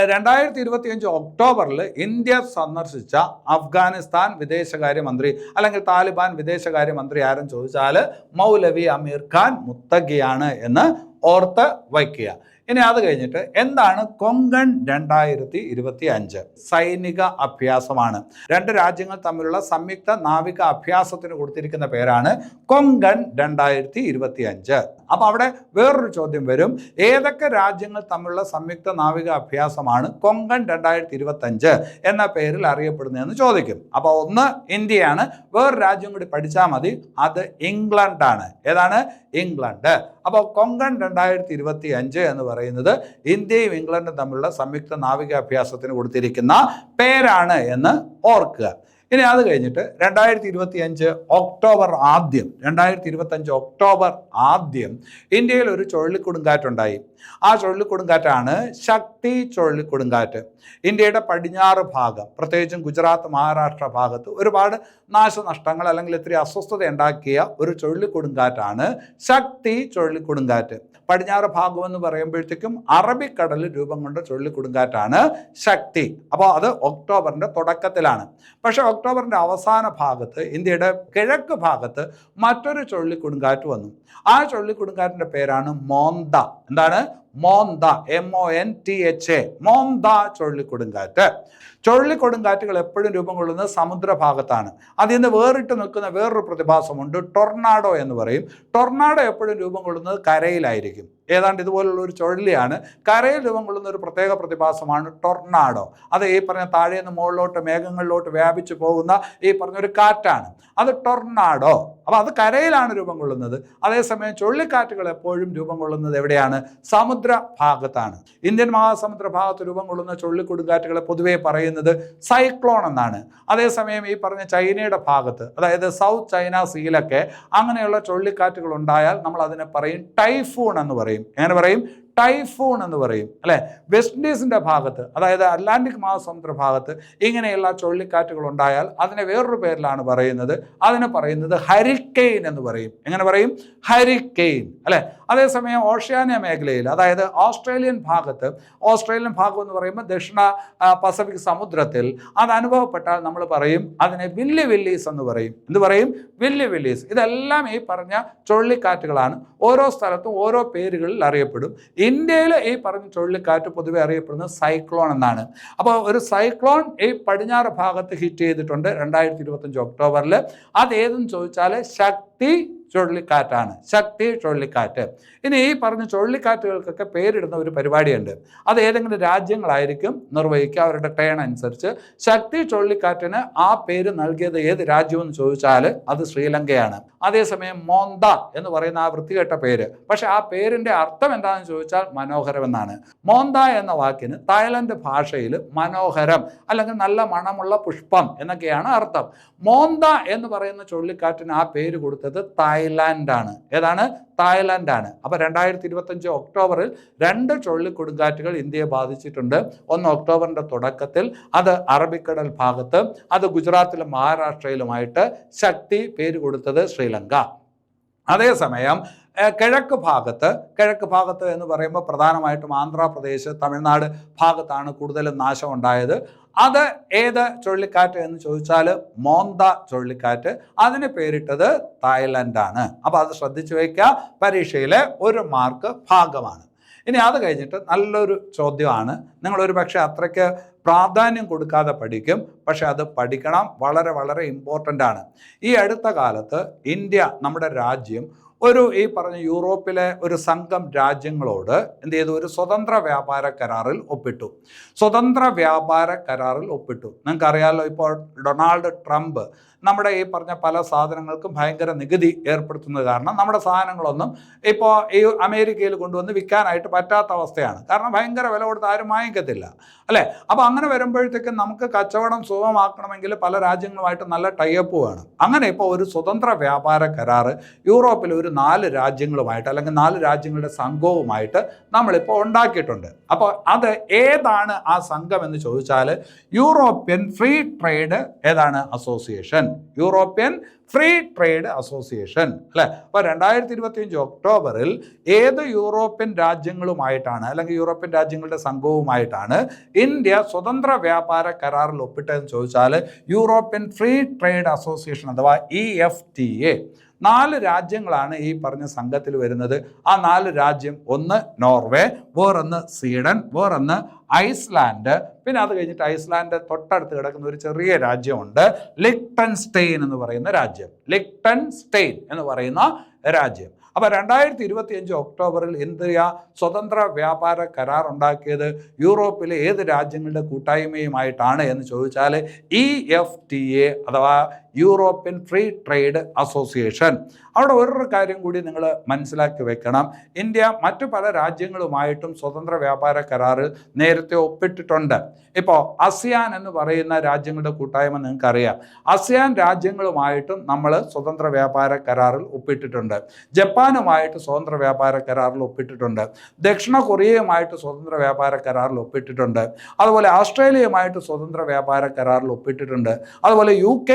2025 ഒക്ടോബറിൽ ഇന്ത്യ സന്ദർശിച്ച അഫ്ഗാനിസ്ഥാൻ വിദേശകാര്യമന്ത്രി അല്ലെങ്കിൽ താലിബാൻ വിദേശകാര്യമന്ത്രി ആരെന്ന് ചോദിച്ചാൽ മൗലവി അമീർ ഖാൻ മുത്തഖിയാണ് എന്ന് ഓർത്ത് വയ്ക്കുക. ഇനി അത് കഴിഞ്ഞിട്ട് എന്താണ് കൊങ്കൺ 2025? സൈനിക അഭ്യാസമാണ്. രണ്ട് രാജ്യങ്ങൾ തമ്മിലുള്ള സംയുക്ത നാവിക അഭ്യാസത്തിന് കൊടുത്തിരിക്കുന്ന പേരാണ് കൊങ്കൺ 2025. അപ്പോൾ അവിടെ വേറൊരു ചോദ്യം വരും, ഏതൊക്കെ രാജ്യങ്ങൾ തമ്മിലുള്ള സംയുക്ത നാവിക അഭ്യാസമാണ് കൊങ്കൺ 2025 എന്ന പേരിൽ അറിയപ്പെടുന്നതെന്ന് ചോദിക്കും. അപ്പോൾ ഒന്ന് ഇന്ത്യയാണ്, വേറൊരു രാജ്യം കൂടി പഠിച്ചാൽ മതി, അത് ഇംഗ്ലണ്ടാണ്. ഏതാണ്? ഇംഗ്ലണ്ട്. അപ്പോൾ കൊങ്കൺ 2025 എന്ന് പറയുന്നത് ഇന്ത്യയും ഇംഗ്ലണ്ടും തമ്മിലുള്ള സംയുക്ത നാവികാഭ്യാസത്തിന് കൊടുത്തിരിക്കുന്ന പേരാണ് എന്ന് ഓർക്കുക. ഇനി അത് കഴിഞ്ഞിട്ട് 2025 ഒക്ടോബർ ആദ്യം ഇന്ത്യയിൽ ഒരു ചുഴലിക്കൊടുങ്കാറ്റുണ്ടായി. ആ ചുഴലിക്കൊടുങ്കാറ്റാണ് ശക്തി ചുഴലിക്കൊടുങ്കാറ്റ്. ഇന്ത്യയുടെ പടിഞ്ഞാറ് ഭാഗം, പ്രത്യേകിച്ചും ഗുജറാത്ത്, മഹാരാഷ്ട്ര ഭാഗത്ത് ഒരുപാട് നാശനഷ്ടങ്ങൾ അല്ലെങ്കിൽ ഇത്തിരി അസ്വസ്ഥത ഉണ്ടാക്കിയ ഒരു ചുഴലിക്കൊടുങ്കാറ്റാണ് ശക്തി ചുഴലിക്കൊടുങ്കാറ്റ്. പടിഞ്ഞാറ് ഭാഗം എന്ന് പറയുമ്പോഴത്തേക്കും അറബിക്കടലിൽ രൂപം കൊണ്ട ചുഴലിക്കൊടുങ്കാറ്റാണ് ശക്തി. അപ്പോൾ അത് ഒക്ടോബറിൻ്റെ തുടക്കത്തിലാണ്. പക്ഷേ ഒക്ടോബറിൻ്റെ അവസാന ഭാഗത്ത് ഇന്ത്യയുടെ കിഴക്ക് ഭാഗത്ത് മറ്റൊരു ചുഴലിക്കൊടുങ്കാറ്റ് വന്നു. ആ ചുഴലിക്കൊടുങ്കാറ്റിൻ്റെ പേരാണ് മോന്ത. എന്താണ്? മോന്ത, MONTHA, മോന്ത ചുഴലിക്കൊടുങ്കാറ്റ്. ചുഴലിക്കൊടുങ്കാറ്റുകൾ എപ്പോഴും രൂപം കൊള്ളുന്നത് സമുദ്രഭാഗത്താണ്. അതിൽ നിന്ന് വേറിട്ട് നിൽക്കുന്ന വേറൊരു പ്രതിഭാസമുണ്ട്, ടൊർണാഡോ എന്ന് പറയും. ടൊർണാഡോ എപ്പോഴും രൂപം കൊള്ളുന്നത് കരയിലായിരിക്കും. ഏതാണ്ട് ഇതുപോലുള്ള ഒരു ചുഴലിയാണ്. കരയിൽ രൂപം കൊള്ളുന്ന ഒരു പ്രത്യേക പ്രതിഭാസമാണ് ടൊർണാഡോ. അത് ഈ പറഞ്ഞ താഴെ നിന്ന് മുകളിലോട്ട് മേഘങ്ങളിലോട്ട് വ്യാപിച്ചു പോകുന്ന ഈ പറഞ്ഞൊരു കാറ്റാണ്, അത് ടൊർണാഡോ. അപ്പോൾ അത് കരയിലാണ് രൂപം കൊള്ളുന്നത്. അതേസമയം ചുഴലിക്കാറ്റുകൾ എപ്പോഴും രൂപം കൊള്ളുന്നത് എവിടെയാണ്? സമുദ്ര ഭാഗത്താണ്. ഇന്ത്യൻ മഹാസമുദ്ര ഭാഗത്ത് രൂപം കൊള്ളുന്ന ചുഴലിക്കൊടുങ്കാറ്റുകളെ പൊതുവെ പറയുന്നത് സൈക്ലോൺ എന്നാണ്. അതേസമയം ഈ പറഞ്ഞ ചൈനയുടെ ഭാഗത്ത്, അതായത് സൗത്ത് ചൈന സീയിലൊക്കെ അങ്ങനെയുള്ള ചുഴലിക്കാറ്റുകൾ ഉണ്ടായാൽ നമ്മൾ അതിനെ പറയും ടൈഫൂൺ എന്ന് പറയും. എങ്ങനെ പറയും? ടൈഫൂൺ എന്ന് പറയും, അല്ലെ. വെസ്റ്റ് ഇൻഡീസിന്റെ ഭാഗത്ത്, അതായത് അറ്റ്ലാന്റിക് മഹാസമുദ്ര ഭാഗത്ത് ഇങ്ങനെയുള്ള ചുഴലിക്കാറ്റുകൾ ഉണ്ടായാൽ അതിനെ വേറൊരു പേരിലാണ് പറയുന്നത്. അതിനെ പറയുന്നത് ഹരിക്കെയിൻ എന്ന് പറയും. എങ്ങനെ പറയും? ഹരിക്കെയിൻ, അല്ലെ. അതേസമയം ഓഷ്യാനിയ മേഖലയിൽ, അതായത് ഓസ്ട്രേലിയൻ ഭാഗത്ത്, ഓസ്ട്രേലിയൻ ഭാഗം എന്ന് പറയുമ്പോൾ ദക്ഷിണ പസഫിക് സമുദ്രത്തിൽ അത് അനുഭവപ്പെട്ടാൽ നമ്മൾ പറയും അതിനെ വില്ലി വില്ലീസ് എന്ന് പറയും. എന്ത് പറയും? വില്ലി വില്ലീസ്. ഇതെല്ലാം ഈ പറഞ്ഞ ചുഴലിക്കാറ്റുകളാണ്. ഓരോ സ്ഥലത്തും ഓരോ പേരുകളിൽ അറിയപ്പെടും. ഇന്ത്യയിൽ ഈ പറഞ്ഞ ചുഴലിക്കാറ്റ് പൊതുവെ അറിയപ്പെടുന്നത് സൈക്ലോൺ എന്നാണ്. അപ്പോൾ ഒരു സൈക്ലോൺ ഈ പടിഞ്ഞാറ് ഭാഗത്ത് ഹിറ്റ് ചെയ്തിട്ടുണ്ട് 2025 ഒക്ടോബറിൽ. അതേതെന്ന് ചോദിച്ചാൽ ശക്തി ചുഴലിക്കാറ്റാണ്. ശക്തി ചുഴലിക്കാറ്റ്. ഇനി ഈ പറഞ്ഞ ചുഴലിക്കാറ്റുകൾക്കൊക്കെ പേരിടുന്ന ഒരു പരിപാടിയുണ്ട്. അത് ഏതെങ്കിലും രാജ്യങ്ങളായിരിക്കും നിർവഹിക്കുക അവരുടെ ടേൺ അനുസരിച്ച്. ശക്തി ചുഴലിക്കാറ്റിന് ആ പേര് നൽകിയത് ഏത് രാജ്യമെന്ന് ചോദിച്ചാൽ അത് ശ്രീലങ്കയാണ്. അതേസമയം മോന്ത എന്ന് പറയുന്ന ആ വൃത്തികെട്ട പേര്, പക്ഷെ ആ പേരിന്റെ അർത്ഥം എന്താണെന്ന് ചോദിച്ചാൽ മനോഹരം എന്നാണ്. മോന്ത എന്ന വാക്കിന് തായ്ലൻഡ് ഭാഷയിൽ മനോഹരം അല്ലെങ്കിൽ നല്ല മണമുള്ള പുഷ്പം എന്നൊക്കെയാണ് അർത്ഥം. മോന്ത എന്ന് പറയുന്ന ചുഴലിക്കാറ്റിന് ആ പേര് കൊടുത്തത് തായ്ലാൻഡാണ്. ഏതാണ്? തായ്ലാൻഡാണ്. അപ്പോൾ 2025 ഒക്ടോബറിൽ 2 ചുഴലിക്കൊടുങ്കാറ്റുകൾ ഇന്ത്യയെ ബാധിച്ചിട്ടുണ്ട്. ഒന്ന് ഒക്ടോബറിന്റെ തുടക്കത്തിൽ, അത് അറബിക്കടൽ ഭാഗത്ത്, അത് ഗുജറാത്തിലും മഹാരാഷ്ട്രയിലുമായിട്ട്. ശക്തി പേര് കൊടുത്തത് ശ്രീലങ്ക. അതേസമയം കിഴക്ക് ഭാഗത്ത് എന്ന് പറയുമ്പോൾ പ്രധാനമായിട്ടും ആന്ധ്രാപ്രദേശ്, തമിഴ്നാട് ഭാഗത്താണ് കൂടുതലും നാശം ഉണ്ടായത്. അത് ഏത് ചുഴലിക്കാറ്റ് എന്ന് ചോദിച്ചാൽ മോന്ത ചുഴലിക്കാറ്റ്. അതിന് പേരിട്ടത് തായ്ലൻഡാണ്. അപ്പോൾ അത് ശ്രദ്ധിച്ചു വയ്ക്കുക, പരീക്ഷയിലെ 1 മാർക്ക് ഭാഗമാണ്. ഇനി അത് കഴിഞ്ഞിട്ട് നല്ലൊരു ചോദ്യമാണ്. നിങ്ങളൊരു പക്ഷേ അത്രയ്ക്ക് പ്രാധാന്യം കൊടുക്കാതെ പഠിക്കും, പക്ഷെ അത് പഠിക്കണം. വളരെ വളരെ ഇമ്പോർട്ടൻ്റ് ആണ്. ഈ അടുത്ത കാലത്ത് ഇന്ത്യ, നമ്മുടെ രാജ്യം, ഈ പറഞ്ഞ യൂറോപ്പിലെ ഒരു സംഘം രാജ്യങ്ങളോട് എന്ത് ചെയ്തു? ഒരു സ്വതന്ത്ര വ്യാപാര കരാറിൽ ഒപ്പിട്ടു. നിങ്ങൾക്കറിയാമല്ലോ, ഇപ്പോൾ ഡൊണാൾഡ് ട്രംപ് നമ്മുടെ ഈ പറഞ്ഞ പല സാധനങ്ങൾക്കും ഭയങ്കര നികുതി ഏർപ്പെടുത്തുന്നത് കാരണം നമ്മുടെ സാധനങ്ങളൊന്നും ഇപ്പോൾ ഈ അമേരിക്കയിൽ കൊണ്ടുവന്ന് വിൽക്കാനായിട്ട് പറ്റാത്ത അവസ്ഥയാണ്. കാരണം ഭയങ്കര വില കൊടുത്ത് ആരും വാങ്ങിക്കത്തില്ല, അല്ലേ? അപ്പോൾ അങ്ങനെ വരുമ്പോഴത്തേക്കും നമുക്ക് കച്ചവടം സുഗമമാക്കണമെങ്കിൽ പല രാജ്യങ്ങളുമായിട്ട് നല്ല ടൈപ്പ് വേണം. അങ്ങനെ ഇപ്പോൾ ഒരു സ്വതന്ത്ര വ്യാപാര കരാർ യൂറോപ്പിൽ ഒരു 4 രാജ്യങ്ങളുമായിട്ട് അല്ലെങ്കിൽ 4 രാജ്യങ്ങളുടെ സംഘവുമായിട്ട് നമ്മളിപ്പോൾ ഉണ്ടാക്കിയിട്ടുണ്ട്. അപ്പോൾ അത് ഏതാണ് ആ സംഘം എന്ന് ചോദിച്ചാൽ യൂറോപ്യൻ ഫ്രീ ട്രേഡ് അസോസിയേഷൻ. അല്ലേ? അപ്പോൾ 2025 ഒക്ടോബറിൽ ഏത് യൂറോപ്യൻ രാജ്യങ്ങളുമായിട്ടാണ് അല്ലെങ്കിൽ യൂറോപ്യൻ രാജ്യങ്ങളുടെ സംഘവുമായിട്ടാണ് ഇന്ത്യ സ്വതന്ത്ര വ്യാപാര കരാറിൽ ഒപ്പിട്ടതെന്ന് ചോദിച്ചാൽ യൂറോപ്യൻ ഫ്രീ ട്രേഡ് അസോസിയേഷൻ അഥവാ EFTA. 4 രാജ്യങ്ങളാണ് ഈ പറഞ്ഞ സംഘത്തിൽ വരുന്നത്. ആ 4 രാജ്യം, ഒന്ന് നോർവേ, വേറൊന്ന് സ്വീഡൻ, വേറൊന്ന് ഐസ്ലാൻഡ്, പിന്നെ അത് കഴിഞ്ഞിട്ട് ഐസ്ലാൻഡ് തൊട്ടടുത്ത് കിടക്കുന്ന ഒരു ചെറിയ രാജ്യമുണ്ട്, ലിക്ടൻസ്റ്റെയിൻ എന്ന് പറയുന്ന രാജ്യം. അപ്പോൾ 2025 ഒക്ടോബറിൽ ഇന്ത്യ സ്വതന്ത്ര വ്യാപാര കരാർ ഉണ്ടാക്കിയത് യൂറോപ്പിലെ ഏത് രാജ്യങ്ങളുടെ കൂട്ടായ്മയുമായിട്ടാണ് എന്ന് ചോദിച്ചാൽ EFTA അഥവാ യൂറോപ്യൻ ഫ്രീ ട്രേഡ് അസോസിയേഷൻ. അവിടെ വേറൊരു കാര്യം കൂടി നിങ്ങൾ മനസ്സിലാക്കി വെക്കണം. ഇന്ത്യ മറ്റു പല രാജ്യങ്ങളുമായിട്ടും സ്വതന്ത്ര വ്യാപാര കരാർ നേരത്തെ ഒപ്പിട്ടിട്ടുണ്ട്. ഇപ്പോൾ ASEAN എന്ന് പറയുന്ന രാജ്യങ്ങളുടെ കൂട്ടായ്മ നിങ്ങൾക്കറിയാം. ASEAN രാജ്യങ്ങളുമായിട്ടും നമ്മൾ സ്വതന്ത്ര വ്യാപാര കരാറിൽ ഒപ്പിട്ടിട്ടുണ്ട്. ജപ്പാനുമായിട്ട് സ്വതന്ത്ര വ്യാപാര കരാറിൽ ഒപ്പിട്ടിട്ടുണ്ട്. ദക്ഷിണ കൊറിയയുമായിട്ട് സ്വതന്ത്ര വ്യാപാര കരാറിൽ ഒപ്പിട്ടിട്ടുണ്ട്. അതുപോലെ ഓസ്ട്രേലിയയുമായിട്ട് സ്വതന്ത്ര വ്യാപാര കരാറിൽ ഒപ്പിട്ടിട്ടുണ്ട്. അതുപോലെ UK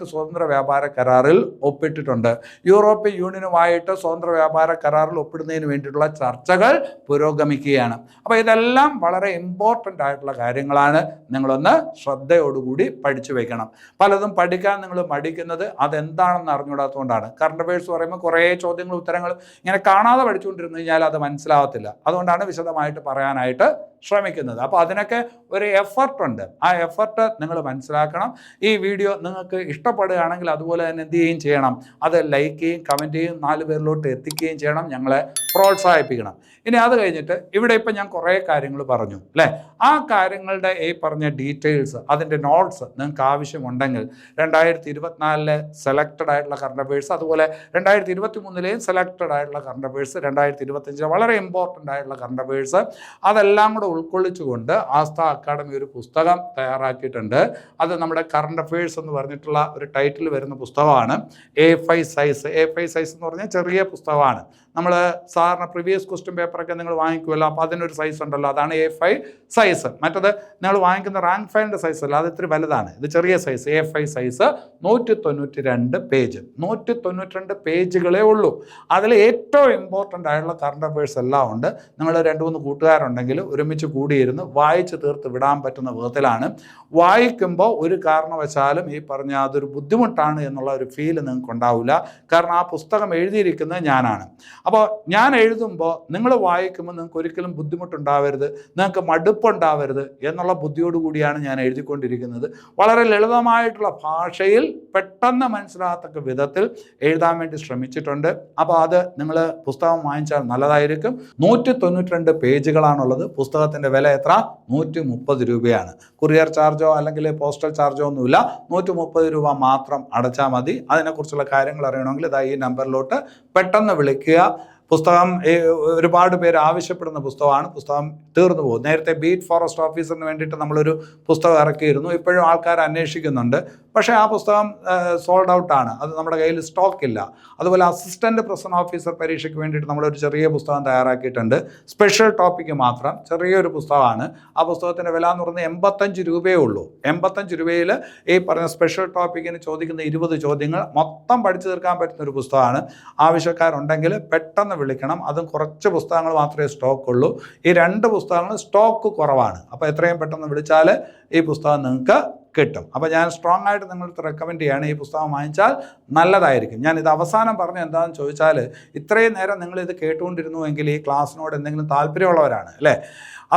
സ്വതന്ത്ര വ്യാപാര കരാറിൽ ഒപ്പിട്ടിട്ടുണ്ട്. യൂറോപ്യൻ യൂണിയനുമായിട്ട് സ്വതന്ത്ര വ്യാപാര കരാറിൽ ഒപ്പിടുന്നതിന് വേണ്ടിയിട്ടുള്ള ചർച്ചകൾ പുരോഗമിക്കുകയാണ്. അപ്പോൾ ഇതെല്ലാം വളരെ ഇമ്പോർട്ടൻ്റ് ആയിട്ടുള്ള കാര്യങ്ങളാണ്. നിങ്ങളൊന്ന് ശ്രദ്ധയോടുകൂടി പഠിച്ചു വെക്കണം. പലതും പഠിക്കാൻ നിങ്ങൾ മടിക്കുന്നത് അതെന്താണെന്ന് അറിഞ്ഞുകൂടാത്തതുകൊണ്ടാണ്. കറണ്ട് അഫയേഴ്സ് പറയുമ്പോൾ കുറേ ചോദ്യങ്ങളും ഉത്തരങ്ങളും ഇങ്ങനെ കാണാതെ പഠിച്ചുകൊണ്ടിരുന്നു കഴിഞ്ഞാൽ അത് മനസ്സിലാവത്തില്ല. അതുകൊണ്ടാണ് വിശദമായിട്ട് പറയാനായിട്ട് ശ്രമിക്കുന്നത്. അപ്പോൾ അതിനൊക്കെ ഒരു എഫർട്ടുണ്ട്. ആ എഫർട്ട് നിങ്ങൾ മനസ്സിലാക്കണം. ഈ വീഡിയോ നിങ്ങൾക്ക് ഇഷ്ടപ്പെടുകയാണെങ്കിൽ അതുപോലെ തന്നെ എന്ത് ചെയ്യുകയും ചെയ്യണം? അത് ലൈക്ക് ചെയ്യുകയും കമൻറ്റ് ചെയ്യുകയും 4 പേരിലോട്ട് എത്തിക്കുകയും ചെയ്യണം. ഞങ്ങളെ പ്രോത്സാഹിപ്പിക്കണം. ഇനി അത് കഴിഞ്ഞിട്ട് ഇവിടെ ഇപ്പം ഞാൻ കുറേ കാര്യങ്ങൾ പറഞ്ഞു, അല്ലേ? ആ കാര്യങ്ങളുടെ ഈ പറഞ്ഞ ഡീറ്റെയിൽസ്, അതിൻ്റെ നോട്ട്സ് നിങ്ങൾക്ക് ആവശ്യമുണ്ടെങ്കിൽ 2024 സെലക്റ്റഡ് ആയിട്ടുള്ള കറണ്ട് അഫയേഴ്സ്, അതുപോലെ 2023 സെലക്റ്റഡ് ആയിട്ടുള്ള കറണ്ട് അഫയേഴ്സ്, 2025 വളരെ ഇമ്പോർട്ടൻ്റ് ആയിട്ടുള്ള കറണ്ട് അഫയേഴ്സ്, അതെല്ലാം കൂടെ ഉൾക്കൊള്ളിച്ചുകൊണ്ട് ആസ്ഥ അക്കാഡമി ഒരു പുസ്തകം തയ്യാറാക്കിയിട്ടുണ്ട്. അത് നമ്മുടെ കറണ്ട് അഫയേഴ്സ് എന്ന് പറഞ്ഞിട്ടുള്ള ഒരു ടൈറ്റിൽ വരുന്ന പുസ്തകമാണ്. A5 സൈസ് എന്ന് പറഞ്ഞാൽ ചെറിയ പുസ്തകമാണ്. നമ്മൾ സാറിന് പ്രീവിയസ് ക്വസ്റ്റ്യൻ പേപ്പറൊക്കെ നിങ്ങൾ വാങ്ങിക്കുമല്ലോ, അപ്പോൾ അതിനൊരു സൈസ് ഉണ്ടല്ലോ, അതാണ് A5 സൈസ്. മറ്റത് നിങ്ങൾ വാങ്ങിക്കുന്ന റാങ്ക് ഫയലിൻ്റെ സൈസ് അല്ല, അത് ഇത്തിരി വലുതാണ്. ഇത് ചെറിയ സൈസ് A5 സൈസ്. 192 പേജ്, 192 പേജുകളേ ഉള്ളൂ. അതിൽ ഏറ്റവും ഇമ്പോർട്ടൻ്റ് ആയിട്ടുള്ള കറണ്ട് അഫയേഴ്സ് എല്ലാം ഉണ്ട്. നിങ്ങൾ 2-3 കൂട്ടുകാരുണ്ടെങ്കിൽ ഒരുമിച്ച് കൂടിയിരുന്ന് വായിച്ച് തീർത്ത് വിടാൻ പറ്റുന്ന വിധത്തിലാണ്. വായിക്കുമ്പോൾ ഒരു കാരണവശാലും ഈ പറഞ്ഞ അതൊരു ബുദ്ധിമുട്ടാണ് എന്നുള്ള ഒരു ഫീൽ നിങ്ങൾക്ക് ഉണ്ടാവില്ല. കാരണം ആ പുസ്തകം എഴുതിയിരിക്കുന്നത് ഞാനാണ്. അപ്പോൾ ഞാൻ എഴുതുമ്പോൾ നിങ്ങൾ വായിക്കുമ്പോൾ നിങ്ങൾക്ക് ഒരിക്കലും ബുദ്ധിമുട്ടുണ്ടാവരുത്, നിങ്ങൾക്ക് മടുപ്പുണ്ടാവരുത് എന്നുള്ള ബുദ്ധിയോടുകൂടിയാണ് ഞാൻ എഴുതിക്കൊണ്ടിരിക്കുന്നത്. വളരെ ലളിതമായിട്ടുള്ള ഭാഷയിൽ പെട്ടെന്ന് മനസ്സിലാകത്തക്ക വിധത്തിൽ എഴുതാൻ വേണ്ടി ശ്രമിച്ചിട്ടുണ്ട്. അപ്പോൾ അത് നിങ്ങൾ പുസ്തകം വാങ്ങിച്ചാൽ നല്ലതായിരിക്കും. 192 പേജുകളാണുള്ളത്. പുസ്തകത്തിൻ്റെ വില എത്ര? 130 രൂപയാണ്. കൊറിയർ ചാർജോ അല്ലെങ്കിൽ പോസ്റ്റൽ ചാർജോ ഒന്നുമില്ല. 130 രൂപ മാത്രം അടച്ചാൽ മതി. അതിനെക്കുറിച്ചുള്ള കാര്യങ്ങൾ അറിയണമെങ്കിൽ ഇതാ ഈ നമ്പറിലോട്ട് പെട്ടെന്ന് വിളിക്കുക. പുസ്തകം ഒരുപാട് പേര് ആവശ്യപ്പെടുന്ന പുസ്തകമാണ്. പുസ്തകം തീർന്നു പോകും. നേരത്തെ ബീറ്റ് ഫോറസ്റ്റ് ഓഫീസറിന് വേണ്ടിയിട്ട് നമ്മളൊരു പുസ്തകം ഇറക്കിയിരുന്നു. ഇപ്പോഴും ആൾക്കാർ അന്വേഷിക്കുന്നുണ്ട്. പക്ഷേ ആ പുസ്തകം സോൾഡ് ഔട്ടാണ്. അത് നമ്മുടെ കയ്യിൽ സ്റ്റോക്ക് ഇല്ല. അതുപോലെ അസിസ്റ്റൻറ്റ് പ്രസന്റ് ഓഫീസർ പരീക്ഷയ്ക്ക് വേണ്ടിയിട്ട് നമ്മളൊരു ചെറിയ പുസ്തകം തയ്യാറാക്കിയിട്ടുണ്ട്. സ്പെഷ്യൽ ടോപ്പിക്ക് മാത്രം ചെറിയൊരു പുസ്തകമാണ്. ആ പുസ്തകത്തിൻ്റെ വില എന്ന് പറയുന്നത് 85 രൂപയേ ഉള്ളൂ. 85 രൂപയിൽ ഈ പറഞ്ഞ സ്പെഷ്യൽ ടോപ്പിക്കിന് ചോദിക്കുന്ന 20 ചോദ്യങ്ങൾ മൊത്തം പഠിച്ചു തീർക്കാൻ പറ്റുന്ന ഒരു പുസ്തകമാണ്. ആവശ്യക്കാരുണ്ടെങ്കിൽ പെട്ടെന്ന് വിളിക്കണം. അതും കുറച്ച് പുസ്തകങ്ങൾ മാത്രമേ സ്റ്റോക്ക് ഉള്ളൂ. ഈ 2 പുസ്തകങ്ങൾ സ്റ്റോക്ക് കുറവാണ്. അപ്പോൾ എത്രയും പെട്ടെന്ന് വിളിച്ചാൽ ഈ പുസ്തകം നിങ്ങൾക്ക് കിട്ടും. അപ്പോൾ ഞാൻ സ്ട്രോങ് ആയിട്ട് നിങ്ങൾക്ക് റെക്കമെൻഡ് ചെയ്യുകയാണ്, ഈ പുസ്തകം വാങ്ങിച്ചാൽ നല്ലതായിരിക്കും. ഞാൻ ഇത് അവസാനം പറഞ്ഞ എന്താണെന്ന് ചോദിച്ചാൽ, ഇത്രയും നേരം നിങ്ങളിത് കേട്ടുകൊണ്ടിരുന്നുവെങ്കിൽ ഈ ക്ലാസ്സിനോട് എന്തെങ്കിലും താല്പര്യമുള്ളവരാണ് അല്ലേ?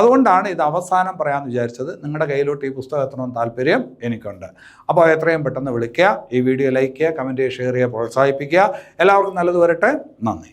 അതുകൊണ്ടാണ് ഇത് അവസാനം പറയാമെന്ന് വിചാരിച്ചത്. നിങ്ങളുടെ കയ്യിലോട്ട് ഈ പുസ്തകം എത്തണമെന്ന് താല്പര്യം എനിക്കുണ്ട്. അപ്പോൾ എത്രയും പെട്ടെന്ന് വിളിക്കുക. ഈ വീഡിയോ ലൈക്ക് ചെയ്യുക, കമൻറ്റ് ചെയ്യുക, ഷെയർ ചെയ്യുക, പ്രോത്സാഹിപ്പിക്കുക. എല്ലാവർക്കും നല്ലത് വരട്ടെ. നന്ദി.